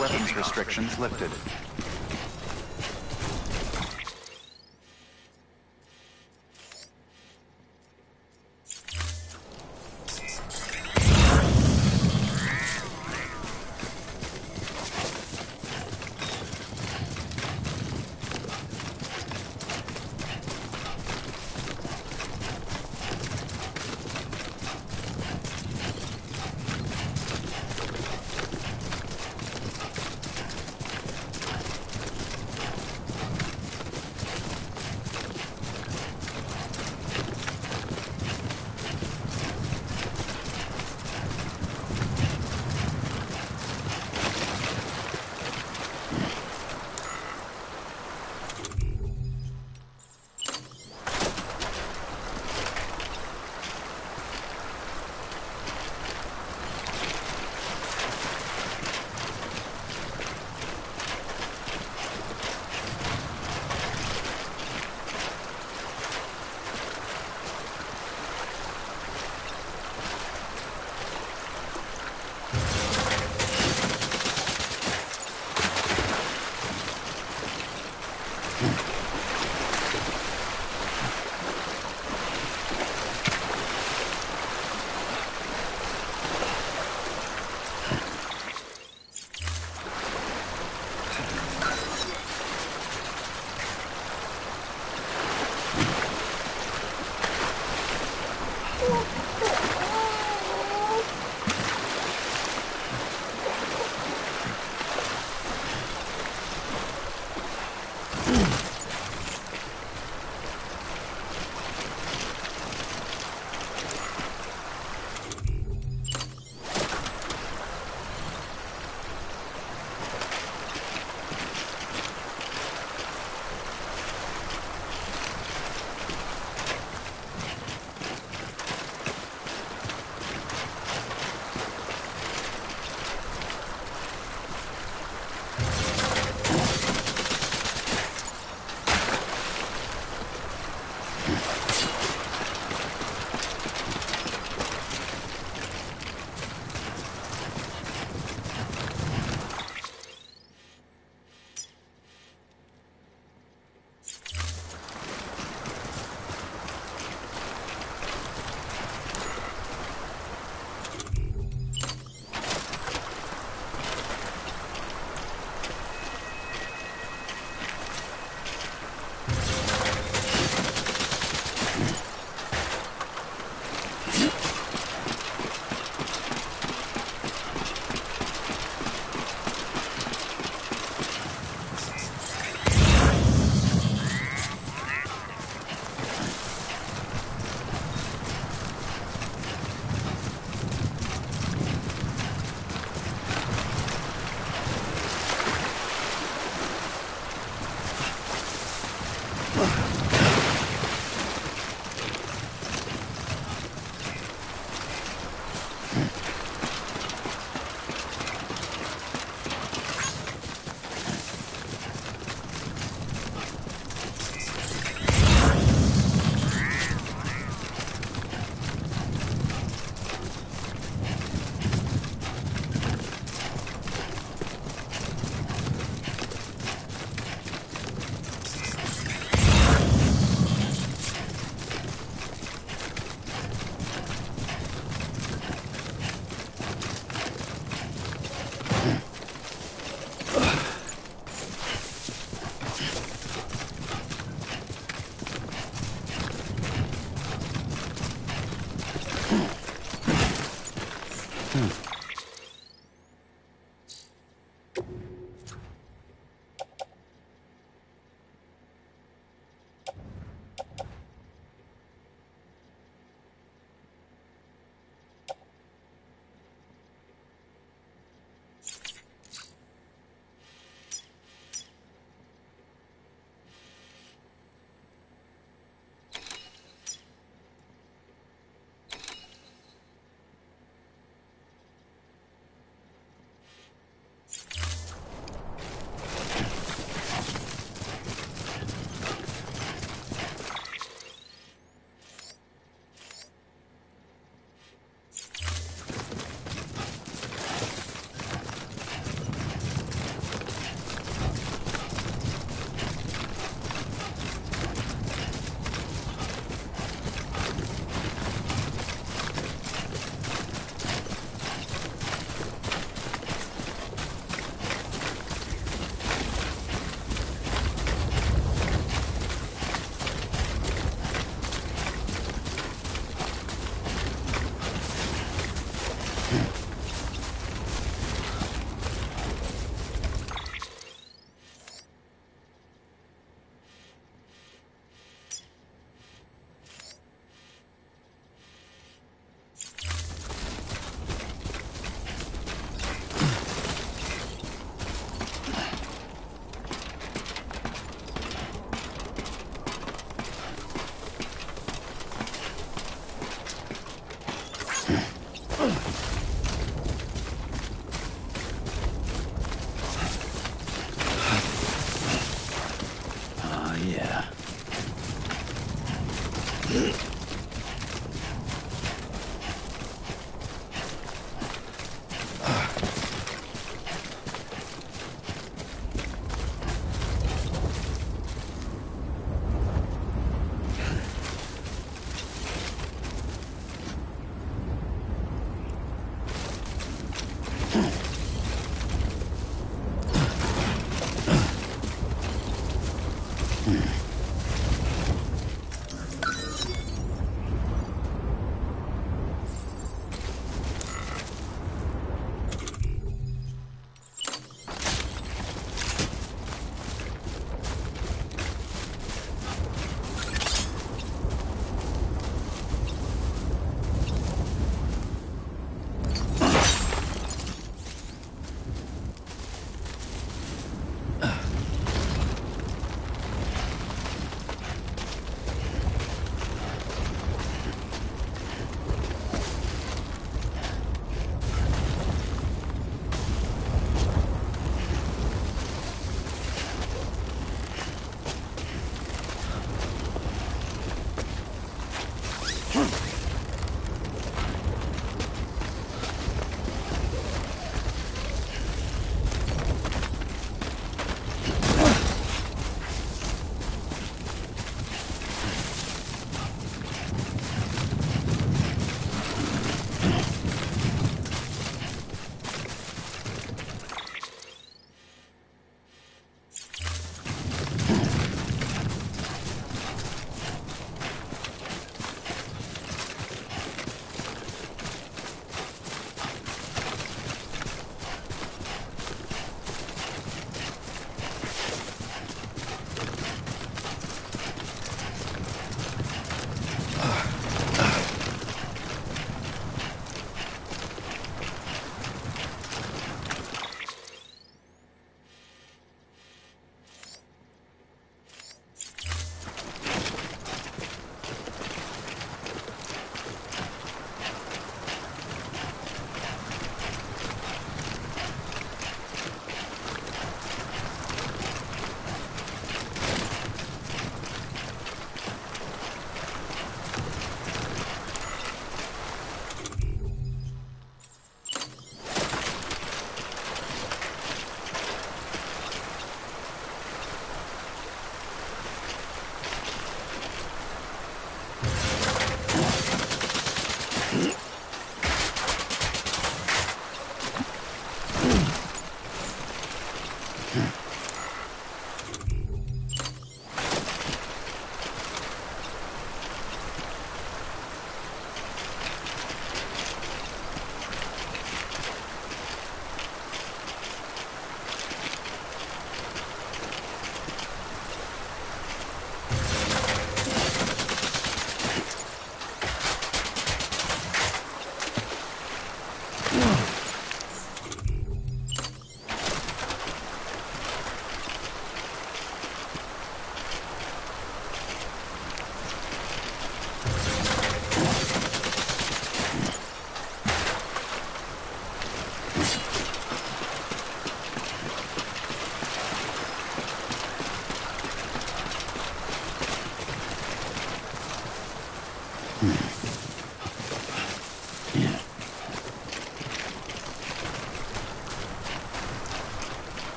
Weapons restrictions lifted.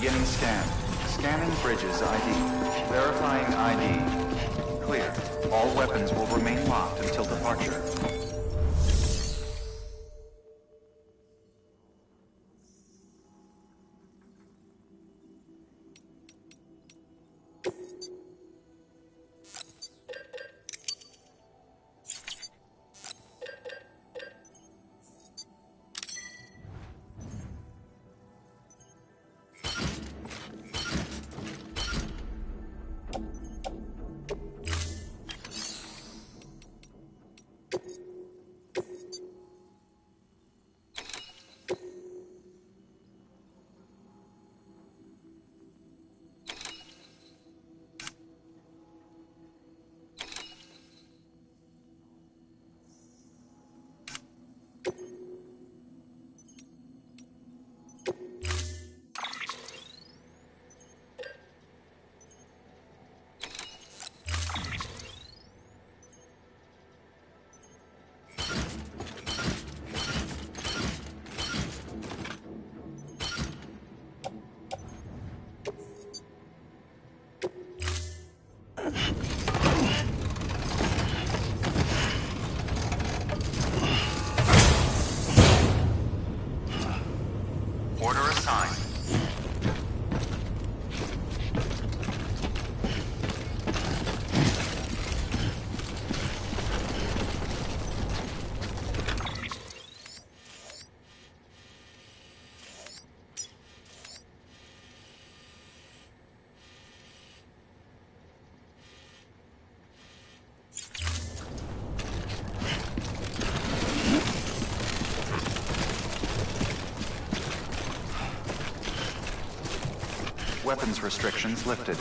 Beginning scan. Scanning bridges ID. Verifying ID. Clear. All weapons will remain locked until departure. Order assigned. Weapons restrictions lifted.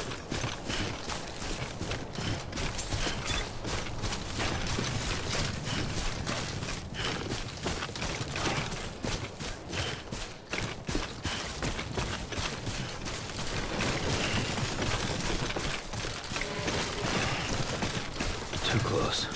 Too close.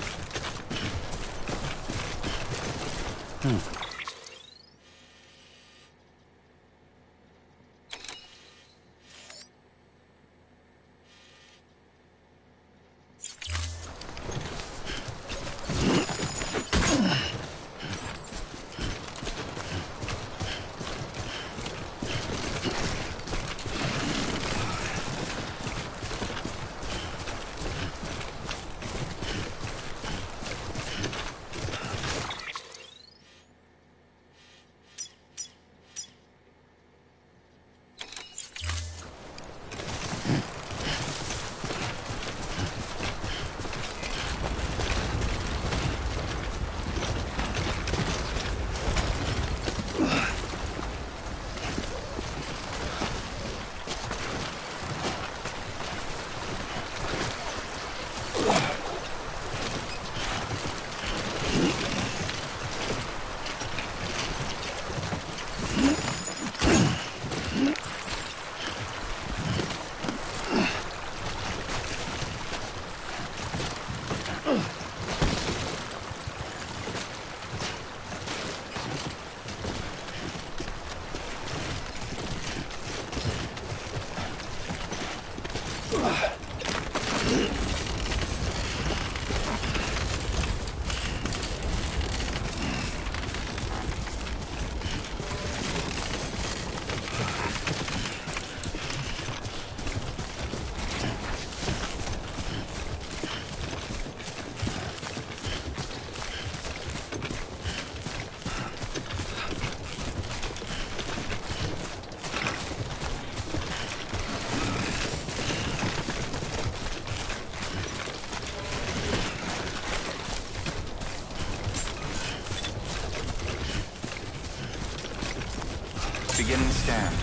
Beginning scan.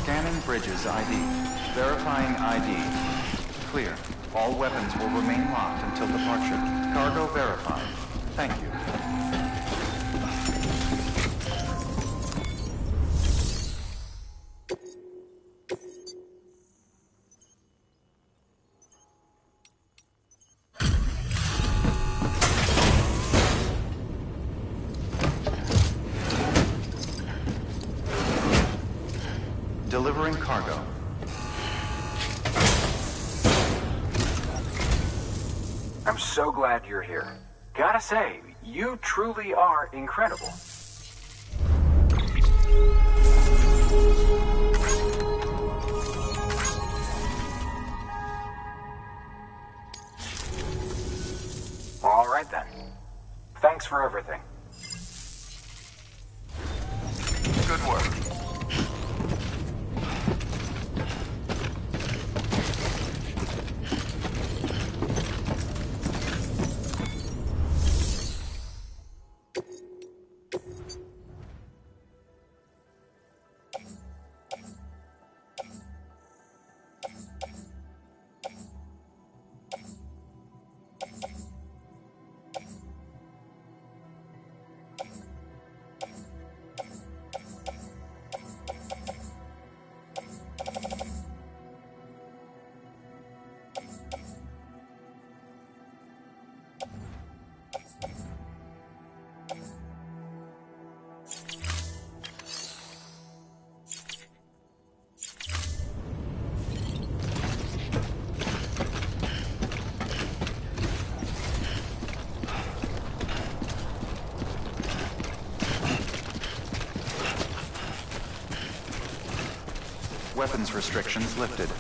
Scanning bridges ID. Verifying ID. Clear. All weapons will remain locked until departure. Cargo verified. Thank you. Delivering cargo. I'm so glad you're here. Gotta say, you truly are incredible. All right then. Thanks for everything. Good work. Weapons restrictions lifted.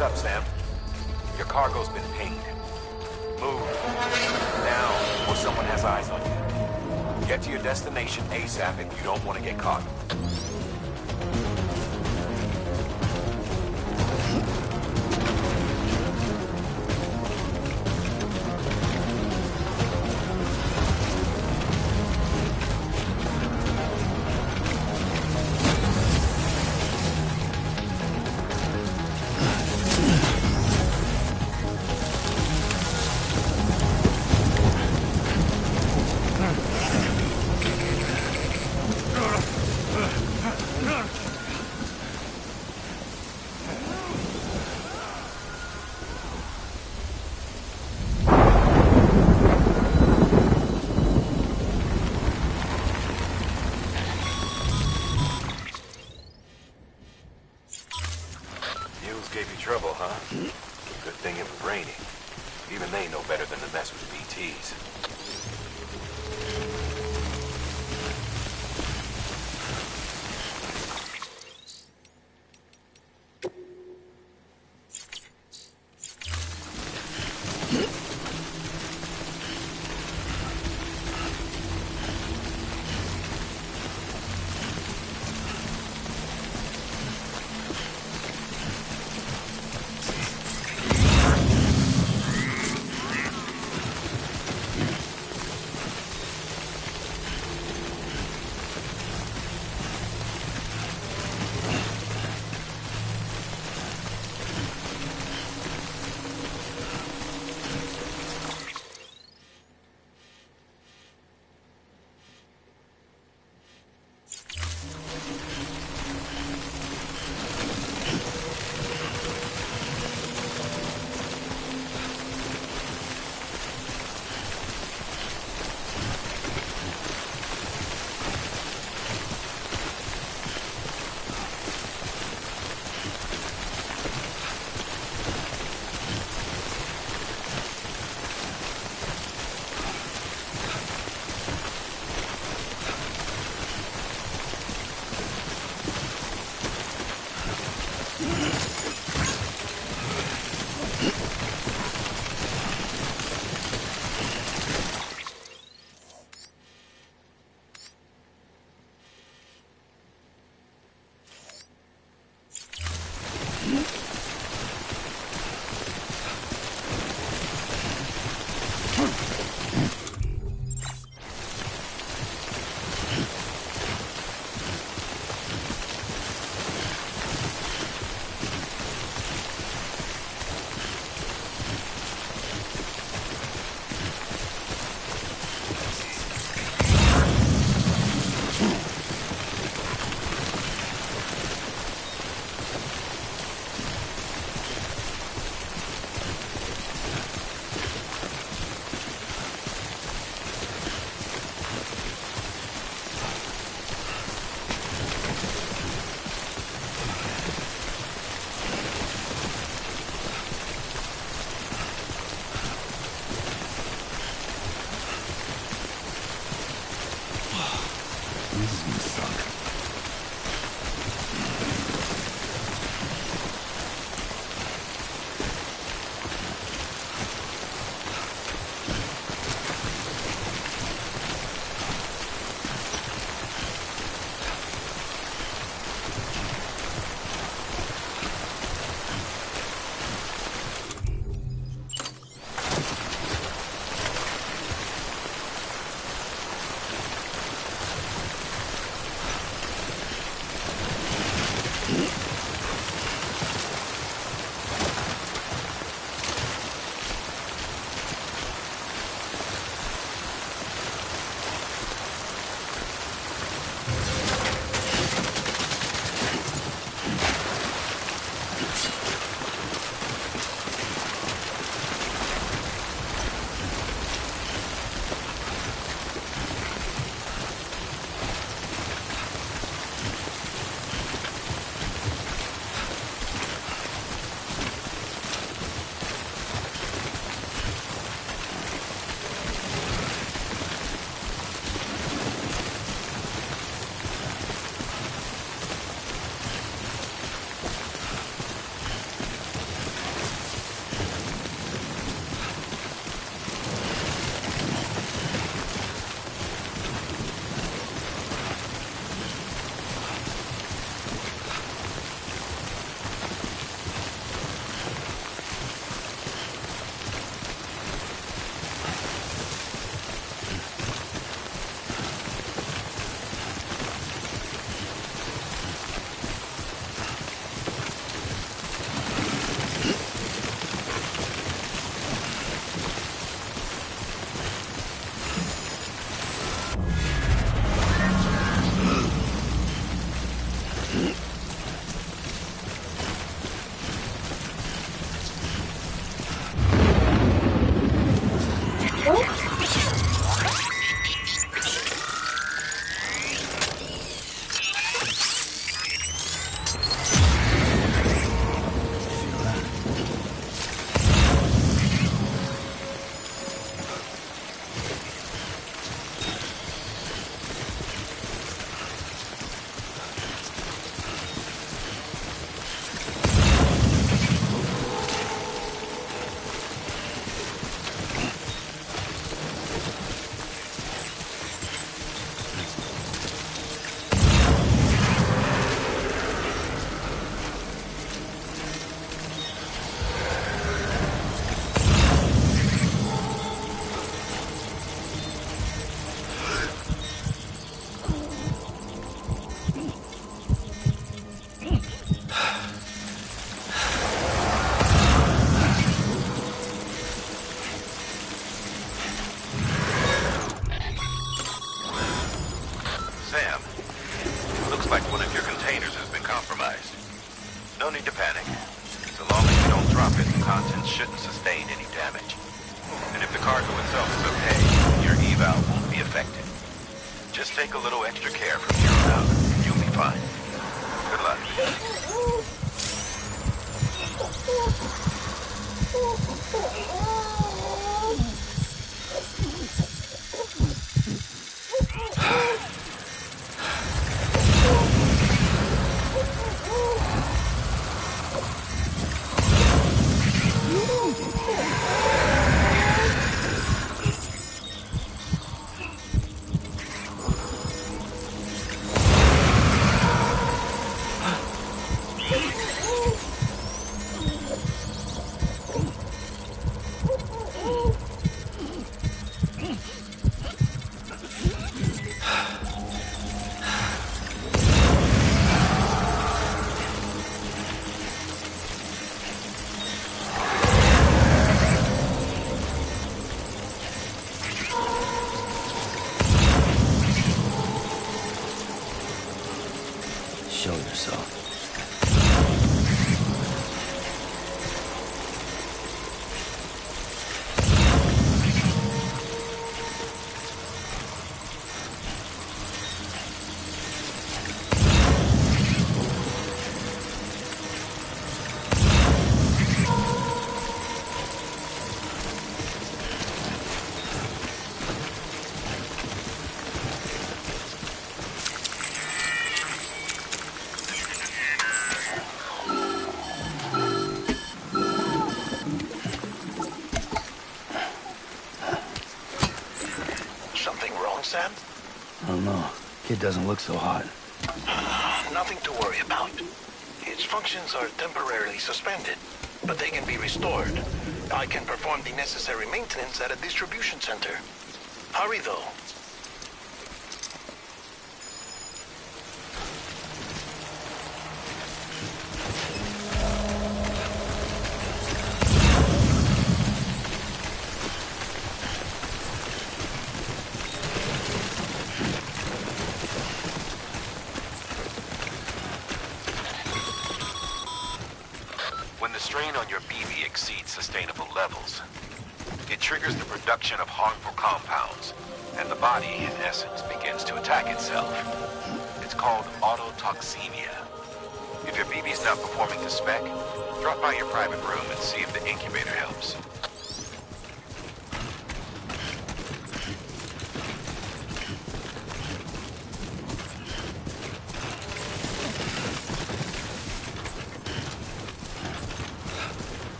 Up, Sam. Your cargo's been pinged. Move. Now, before someone has eyes on you. Get to your destination ASAP if you don't want to get caught. Gave you trouble, huh? Good thing it was raining. Even they know better than to mess with BTs. cargo itself is okay. Your eval won't be affected. Just take a little extra care from here on out, and you'll be fine. Good luck. Show yourself. Sam? I don't know. Kid doesn't look so hot. Nothing to worry about. Its functions are temporarily suspended, but they can be restored. I can perform the necessary maintenance at a distribution center. Hurry, though. When the strain on your BB exceeds sustainable levels, it triggers the production of harmful compounds, and the body, in essence, begins to attack itself. It's called autotoxemia. If your BB's not performing to spec, drop by your private room and see if the incubator helps.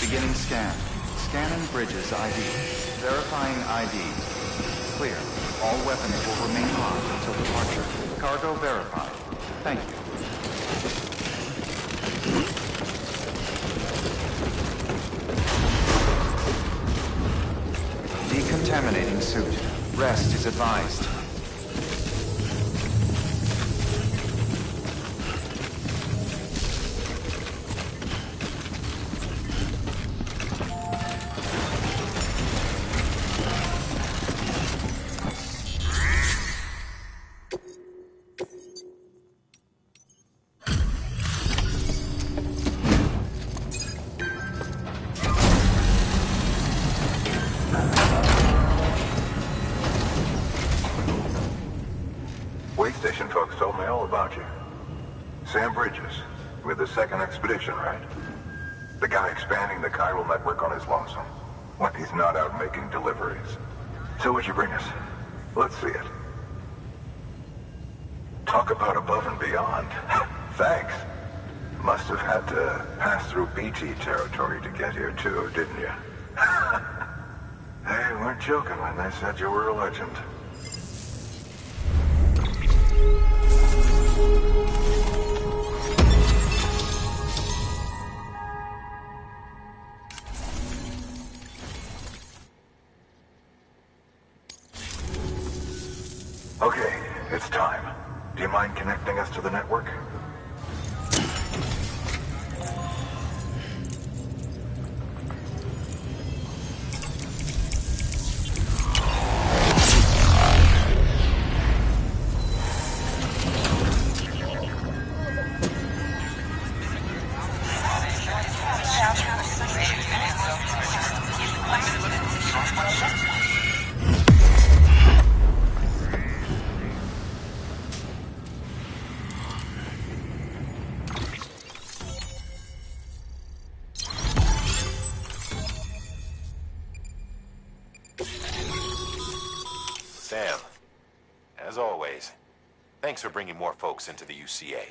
Beginning scan. Scanning bridges ID. Verifying ID. Clear. All weapons will remain locked until departure. Cargo verified. Thank you. Decontaminating suit. Rest is advised. Wait station folks told me all about you. Sam Bridges, with the second expedition, right? The guy expanding the chiral network on his lonesome, when he's not out making deliveries. So what'd you bring us? Let's see it. Talk about above and beyond. Thanks. Must have had to pass through BT territory to get here too, didn't you? They weren't joking when they said you were a legend. Okay, it's time. Do you mind connecting us to the network? Sam, as always, thanks for bringing more folks into the UCA.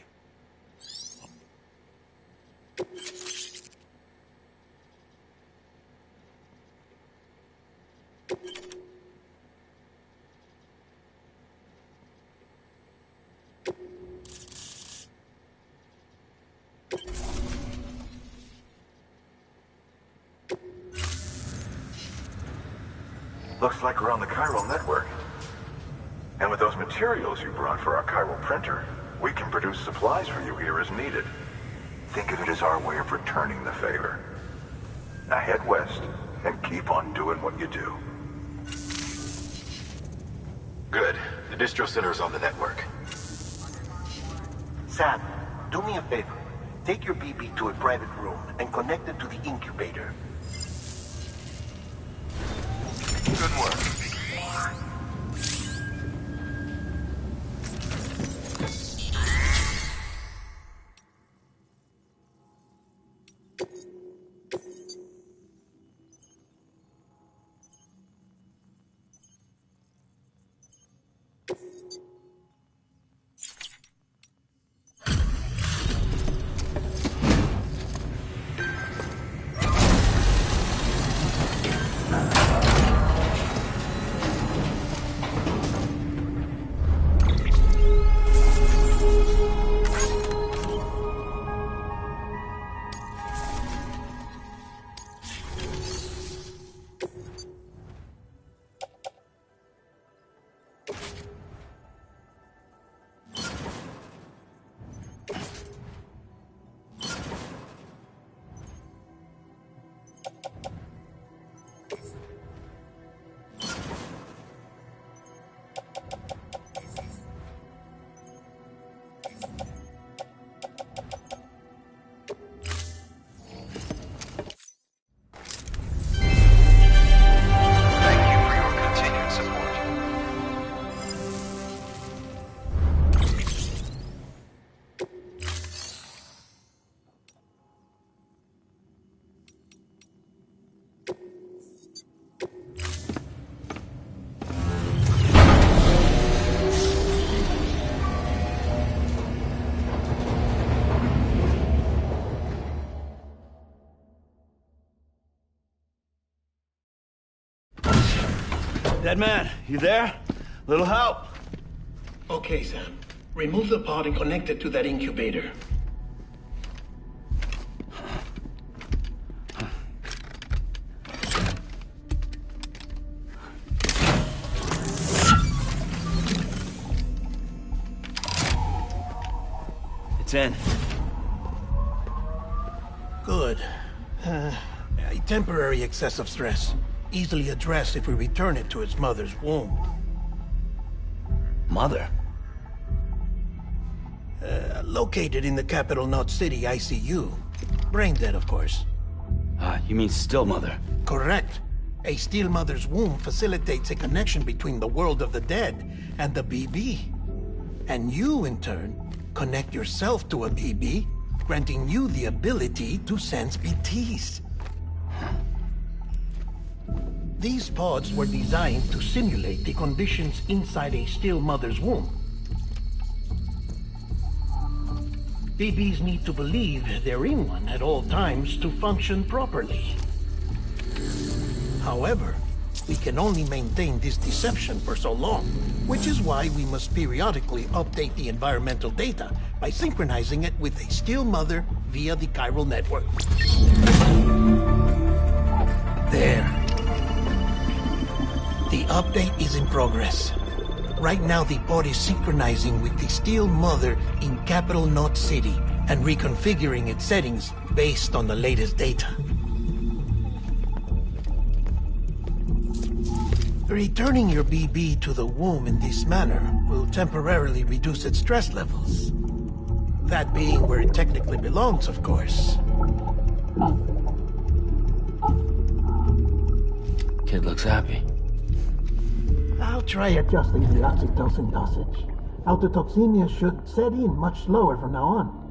Looks like we're on the chiral network. And with those materials you brought for our chiral printer, we can produce supplies for you here as needed. Think of it as our way of returning the favor. Now head west and keep on doing what you do. Good. The distro center is on the network. Sam, do me a favor. Take your BB to a private room and connect it to the incubator. Good work. Dead man, you there? Little help? Okay, Sam. Remove the pod and connect it to that incubator. It's in. Good. A temporary excessive stress. Easily addressed if we return it to its mother's womb. Mother? Located in the capital Knot City ICU. Brain dead, of course. You mean still mother? Correct. A still mother's womb facilitates a connection between the world of the dead and the BB. And you, in turn, connect yourself to a BB, granting you the ability to sense BTs. These pods were designed to simulate the conditions inside a still mother's womb. BBs need to believe they're in one at all times to function properly. However, we can only maintain this deception for so long, which is why we must periodically update the environmental data by synchronizing it with a still mother via the chiral network. There. The update is in progress. Right now, the pod is synchronizing with the still mother in capital Knot City and reconfiguring its settings based on the latest data. Returning your BB to the womb in this manner will temporarily reduce its stress levels. That being where it technically belongs, of course. Kid looks happy. I'll try adjusting the oxytocin dosage. Autotoxemia should set in much slower from now on.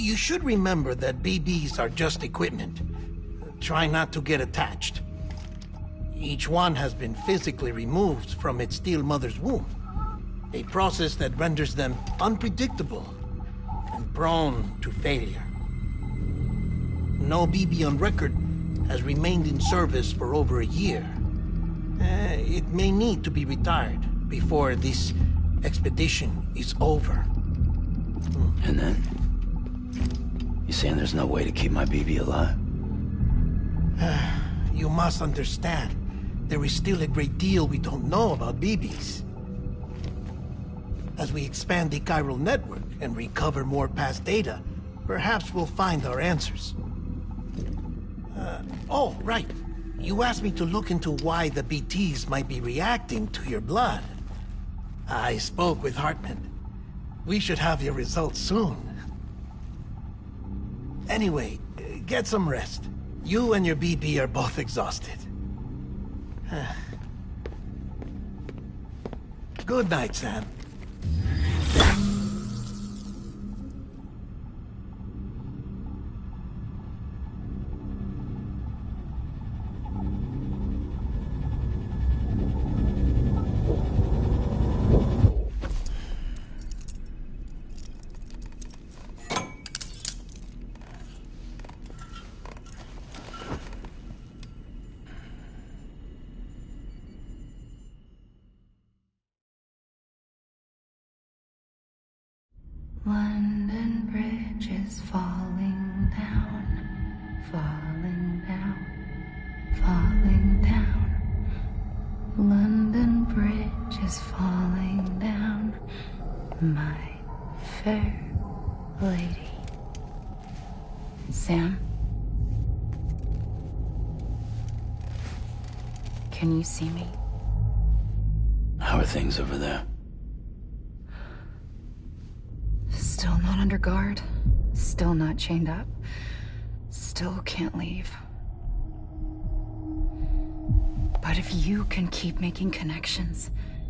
You should remember that BBs are just equipment. Try not to get attached. Each one has been physically removed from its steel mother's womb. A process that renders them unpredictable and prone to failure. No BB on record has remained in service for over a year. It may need to be retired before this expedition is over. And then? You saying there's no way to keep my BB alive? You must understand, there is still a great deal we don't know about BBs. As we expand the chiral network and recover more past data, perhaps we'll find our answers. Oh, right. You asked me to look into why the BTs might be reacting to your blood. I spoke with Hartman. We should have your results soon. Anyway, get some rest. You and your BB are both exhausted. Good night, Sam. London Bridge is falling down, falling down, falling down. London Bridge is falling down, my fair lady. Sam? Can you see me? How are things over there? Still not under guard, still not chained up, still can't leave. But if you can keep making connections,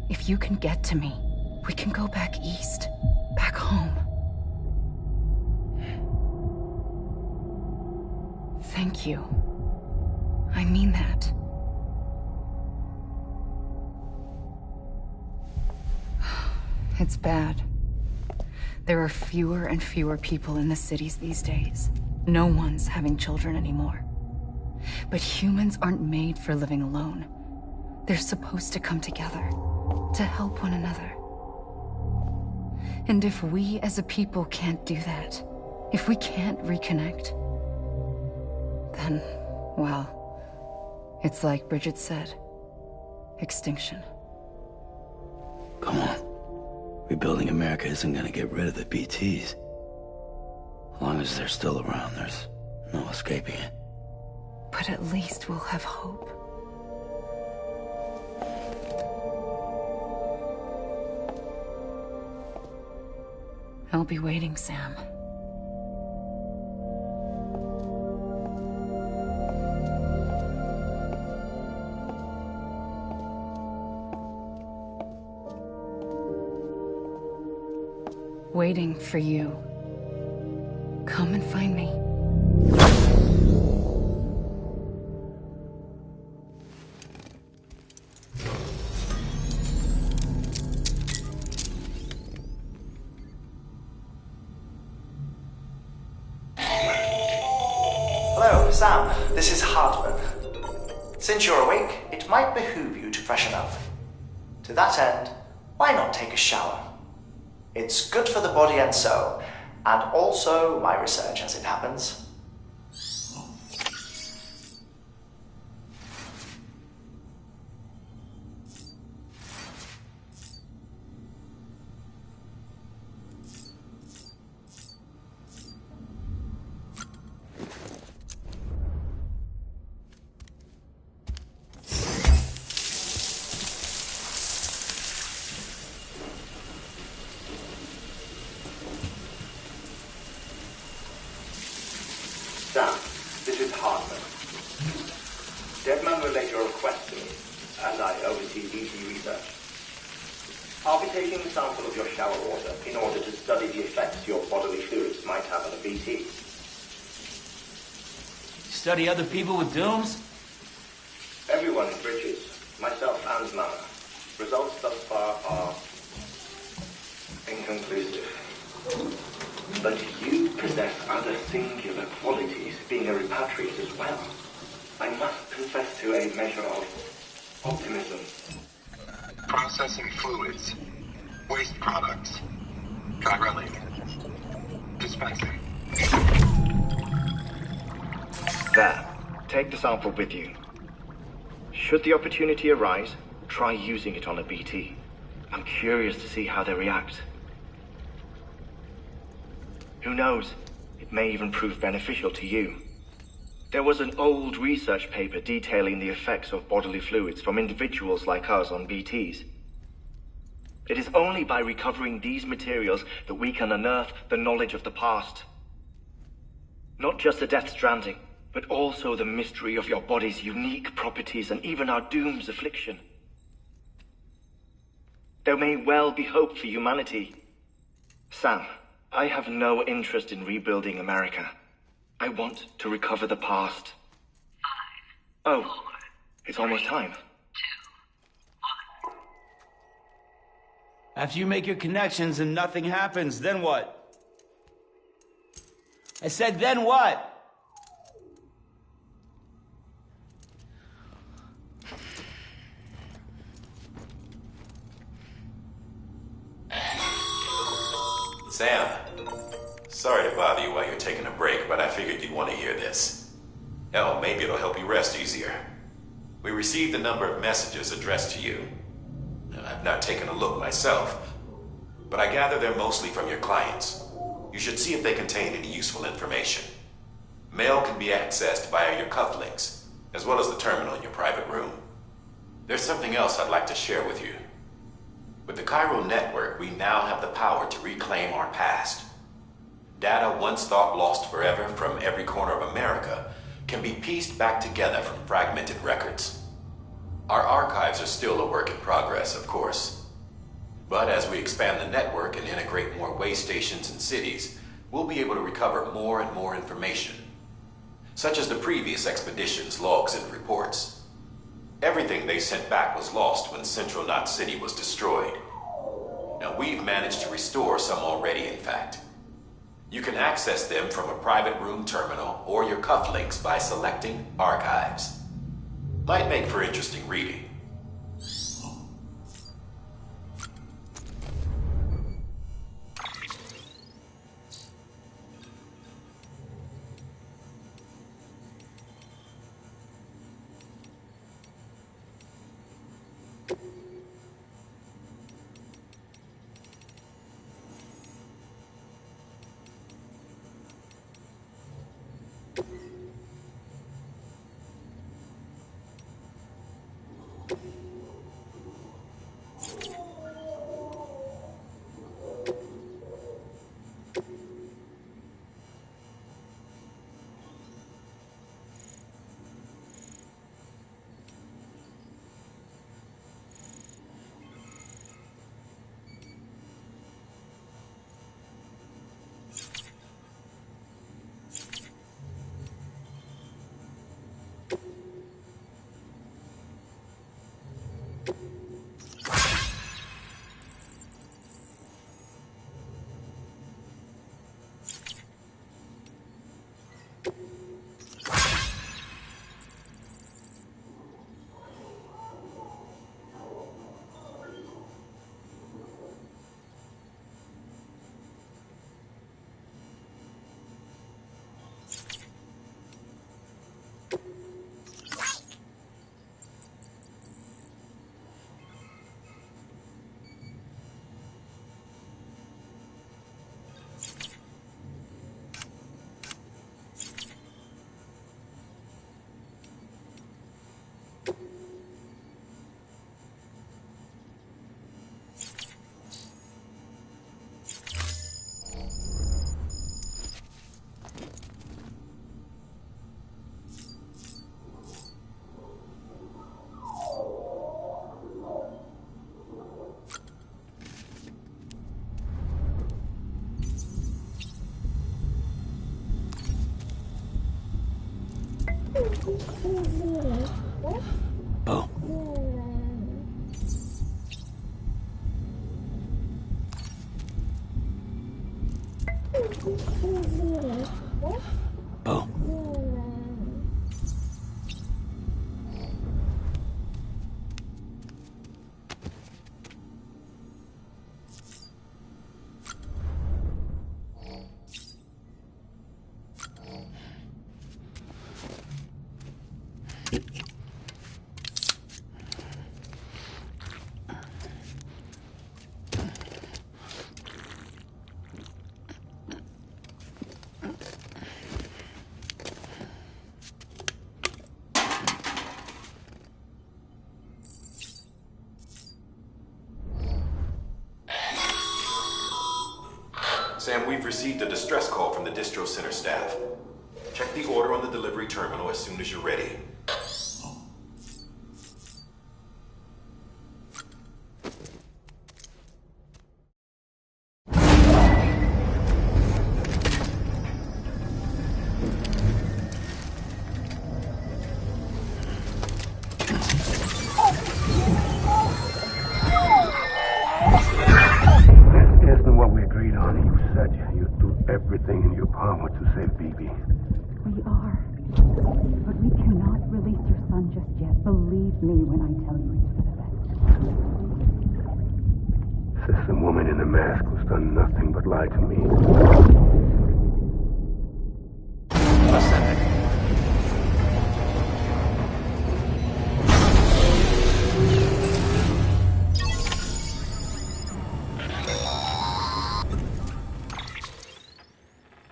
if you can get to me, we can go back east, back home. Thank you. I mean that. It's bad. There are fewer and fewer people in the cities these days. No one's having children anymore. But humans aren't made for living alone. They're supposed to come together, to help one another. And if we as a people can't do that, if we can't reconnect, then, well, it's like Bridget said, extinction. Come on. Rebuilding America isn't gonna get rid of the BTs. As long as they're still around, there's no escaping it. But at least we'll have hope. I'll be waiting, Sam. Waiting for you. Come and find me. Hello, Sam. This is Hartman. Since you're awake, it might behoove you to freshen up. To that end, why not take a shower? It's good for the body and soul, and also my research as it happens. Sam, this is Hartman. Deadman relayed your request to me, as I oversee BT research. I'll be taking a sample of your shower water in order to study the effects your bodily fluids might have on a BT. Study other people with dooms? Everyone in Bridges, myself and Mama. Results thus far are inconclusive. But you possess other singular qualities, being a repatriate as well. I must confess to a measure of optimism. Processing fluids. Waste products. Chirelli. Dispensing. There. Take the sample with you. Should the opportunity arise, try using it on a BT. I'm curious to see how they react. Who knows? It may even prove beneficial to you. There was an old research paper detailing the effects of bodily fluids from individuals like us on BTs. It is only by recovering these materials that we can unearth the knowledge of the past. Not just the Death Stranding, but also the mystery of your body's unique properties and even our doom's affliction. There may well be hope for humanity. Sam, I have no interest in rebuilding America. I want to recover the past. 5, 4, oh, it's almost time. 2, 1. After you make your connections and nothing happens, then what? I said, then what? Sam, sorry to bother you while you're taking a break, but I figured you'd want to hear this. Hell, maybe it'll help you rest easier. We received a number of messages addressed to you. I've not taken a look myself, but I gather they're mostly from your clients. You should see if they contain any useful information. Mail can be accessed via your cufflinks, as well as the terminal in your private room. There's something else I'd like to share with you. With the Chiral network, we now have the power to reclaim our past. Data once thought lost forever from every corner of America can be pieced back together from fragmented records. Our archives are still a work in progress, of course. But as we expand the network and integrate more way stations and cities, we'll be able to recover more and more information, such as the previous expedition's logs and reports. Everything they sent back was lost when Central Knot City was destroyed. Now we've managed to restore some already, in fact. You can access them from a private room terminal or your cufflinks by selecting Archives. Might make for interesting reading. Bo. Bo. Sam, we've received a distress call from the distro center staff. Check the order on the delivery terminal as soon as you're ready. Everything in your power to save BB. We are. But we cannot release your son just yet. Believe me when I tell you it's for the best. System woman in the mask who's done nothing but lie to me.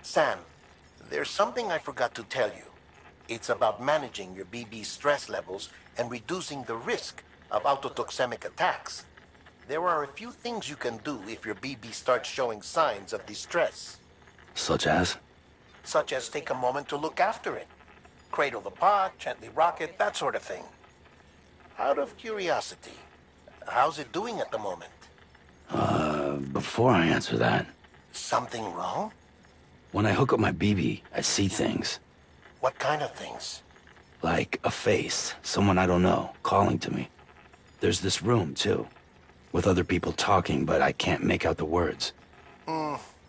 Sam, there's something I forgot to tell you. It's about managing your BB stress levels and reducing the risk of autotoxemic attacks. There are a few things you can do if your BB starts showing signs of distress. Such as? Such as take a moment to look after it. Cradle the pot, gently rock it, that sort of thing. Out of curiosity, how's it doing at the moment? Before I answer that... Something wrong? When I hook up my BB, I see things. What kind of things? Like a face, someone I don't know, calling to me. There's this room, too, with other people talking, but I can't make out the words.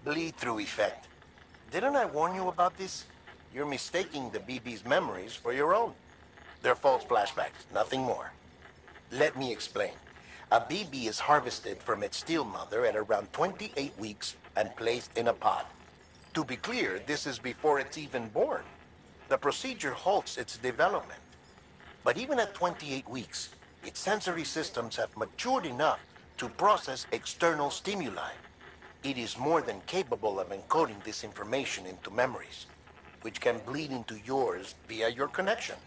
Bleed-through effect. Didn't I warn you about this? You're mistaking the BB's memories for your own. They're false flashbacks, nothing more. Let me explain. A BB is harvested from its steel mother at around 28 weeks and placed in a pod. To be clear, this is before it's even born. The procedure halts its development. But even at 28 weeks, its sensory systems have matured enough to process external stimuli. It is more than capable of encoding this information into memories, which can bleed into yours via your connection.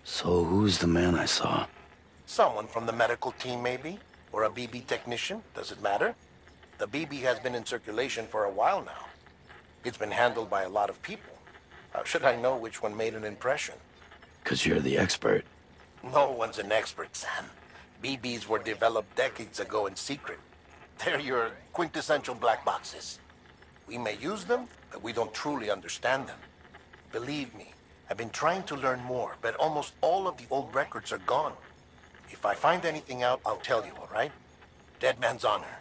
So who's the man I saw? Someone from the medical team, maybe? Or a BB technician? Does it matter? The BB has been in circulation for a while now. It's been handled by a lot of people. How should I know which one made an impression? 'Cause you're the expert. No one's an expert, Sam. BBs were developed decades ago in secret. They're your quintessential black boxes. We may use them, but we don't truly understand them. Believe me, I've been trying to learn more, but almost all of the old records are gone. If I find anything out, I'll tell you, all right? Dead man's honor.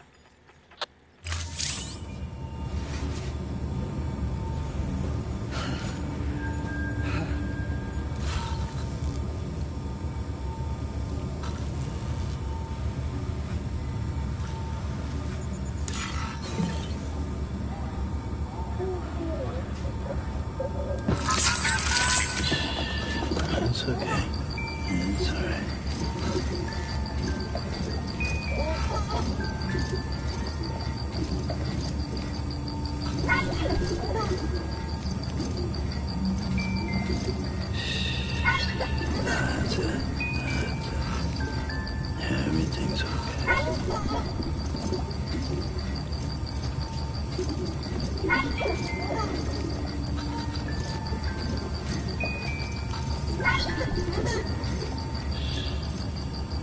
It's okay. It's all right. That's it. Yeah, everything's okay.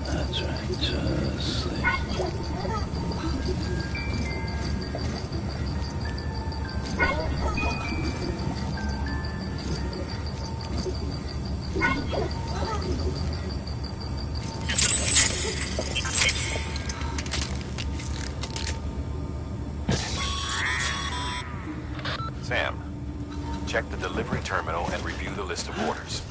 That's right, just sleep. check the delivery terminal and review the list of orders.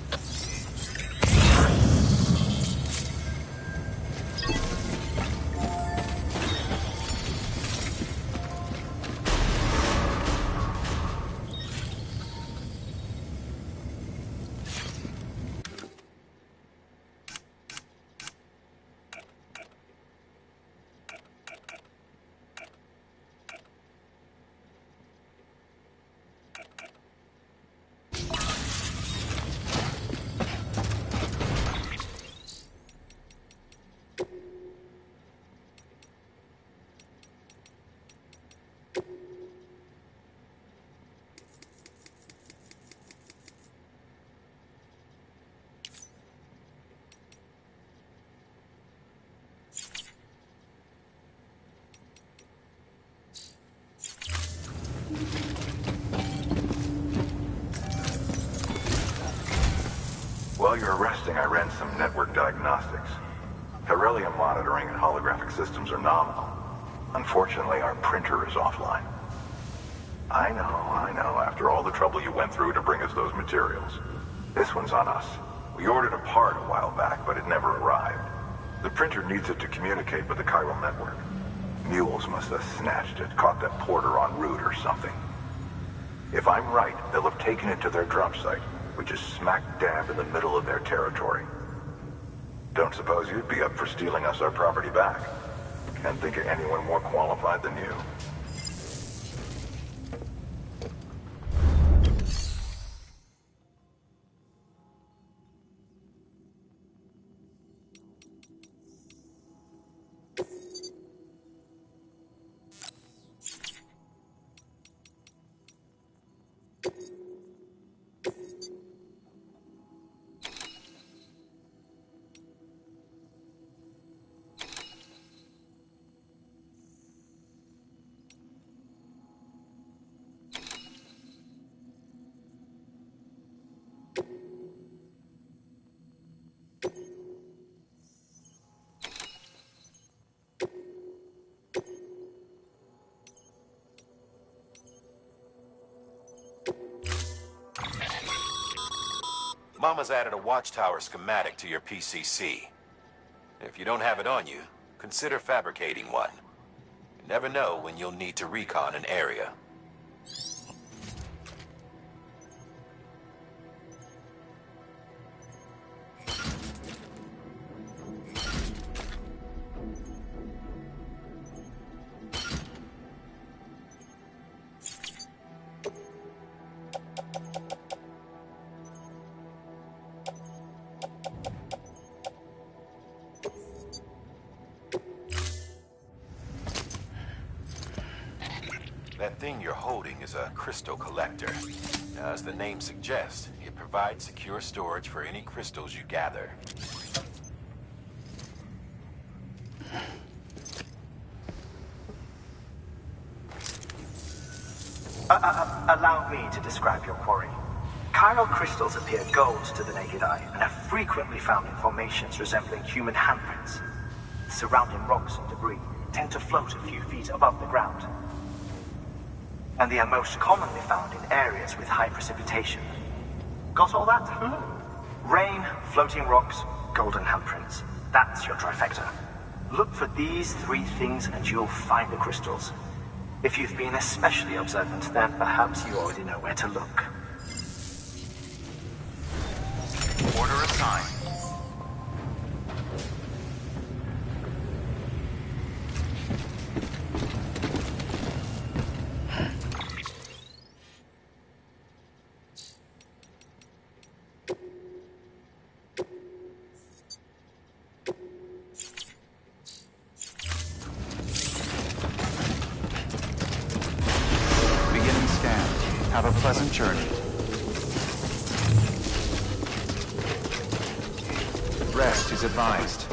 While you're resting, I ran some network diagnostics. Beryllium monitoring and holographic systems are nominal. Unfortunately, our printer is offline. I know, after all the trouble you went through to bring us those materials. This one's on us. We ordered a part a while back, but it never arrived. The printer needs it to communicate with the chiral network. Mules must have snatched it, caught that porter en route or something. If I'm right, they'll have taken it to their drop site, which is smack dab in the middle of their territory. Don't suppose you'd be up for stealing us our property back? Can't think of anyone more qualified than you. Mama's added a watchtower schematic to your PCC. If you don't have it on you, consider fabricating one. You never know when you'll need to recon an area. That thing you're holding is a crystal collector. Now, as the name suggests, it provides secure storage for any crystals you gather. Allow me to describe your quarry. Chiral crystals appear gold to the naked eye and are frequently found in formations resembling human handprints. Surrounding rocks and debris tend to float a few feet above the ground. And they are most commonly found in areas with high precipitation. Got all that? Rain, floating rocks, golden handprints. That's your trifecta. Look for these three things and you'll find the crystals. If you've been especially observant, then perhaps you already know where to look. Order assigned. Beginning scan. Have a pleasant journey. Rest is advised.